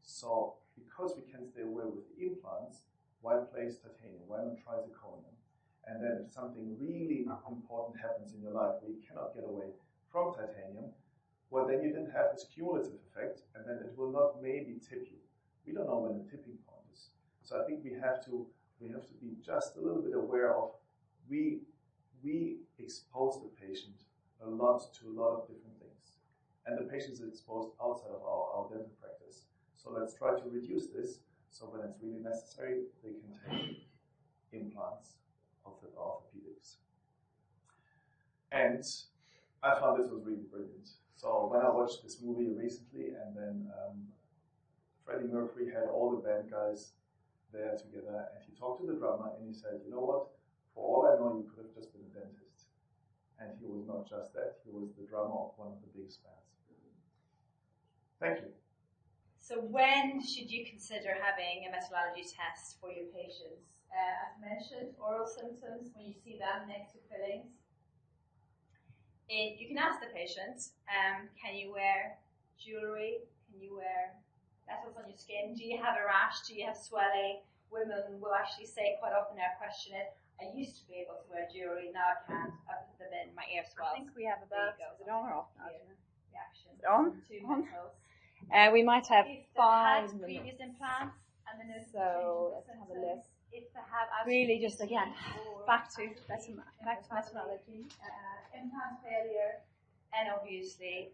So, because we can stay away with the implants, why place titanium? Why not try zirconium? And then if something really important happens in your life where you cannot get away from titanium, well, then you didn't have this cumulative effect, and then it will not maybe tip you. We don't know when the tipping point is. So I think we have to be just a little bit aware of we expose the patient a lot to a lot of different things. And the patient is exposed outside of our dental practice. So let's try to reduce this, so when it's really necessary, they can take implants of the orthopedics. And I found this was really brilliant. So when I watched this movie recently, and then Freddie Mercury had all the band guys there together, and he talked to the drummer, and he said, you know what, for all I know, you could have just been a dentist. And he was not just that, he was the drummer of one of the biggest bands. Thank you. So when should you consider having a metal allergy test for your patients? As mentioned, oral symptoms, when you see them next to fillings. You can ask the patient, can you wear jewellery? Can you wear metals on your skin? Do you have a rash? Do you have swelling? Women will actually say quite often, our question is, I used to be able to wear jewellery, now I can't. I put them in my ear swells. I think we have about, is it on or off now? Reaction. Is it on? Two metals. We might have if 5 had minutes. previous implants and then So let's have a look. If they have Really just again, back to methodology. Implant failure, and obviously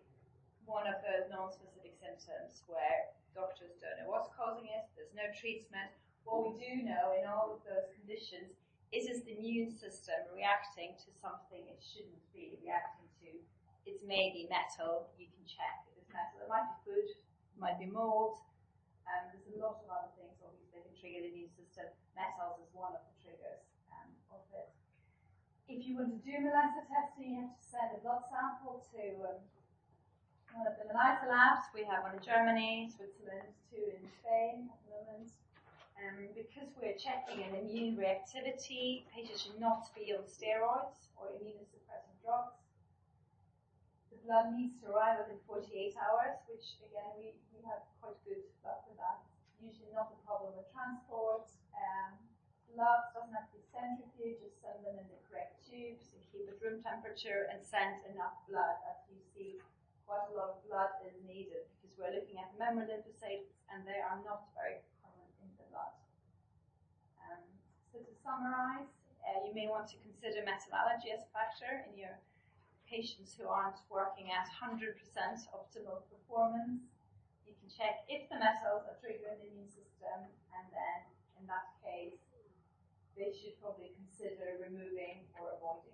one of those non-specific symptoms where doctors don't know what's causing it, there's no treatment. What we do know in all of those conditions is the immune system reacting to something it shouldn't be reacting to. It's maybe metal, you can check if it's metal. It might be food, it might be mold. There's a lot of other things obviously that can trigger the immune system. Metals is one of the triggers of it. If you want to do MELISA testing, you have to send a blood sample to one of the MELISA labs. We have one in Germany, Switzerland, 2 in Spain at the moment. Because we're checking an immune reactivity, patients should not be on steroids or immunosuppressant drugs. The blood needs to arrive within 48 hours, which again, we have quite good luck with that. Usually not a problem with transport. Gloves doesn't have to be centrifuged, just send them in the correct tubes and keep it room temperature and send enough blood. As you see, quite a lot of blood is needed because we're looking at membranous lymphocytes and they are not very common in the blood. So to summarize, you may want to consider metal allergy as a factor in your patients who aren't working at 100% optimal performance. You can check if the metals are triggering the immune system, and then in that case, they should probably consider removing or avoiding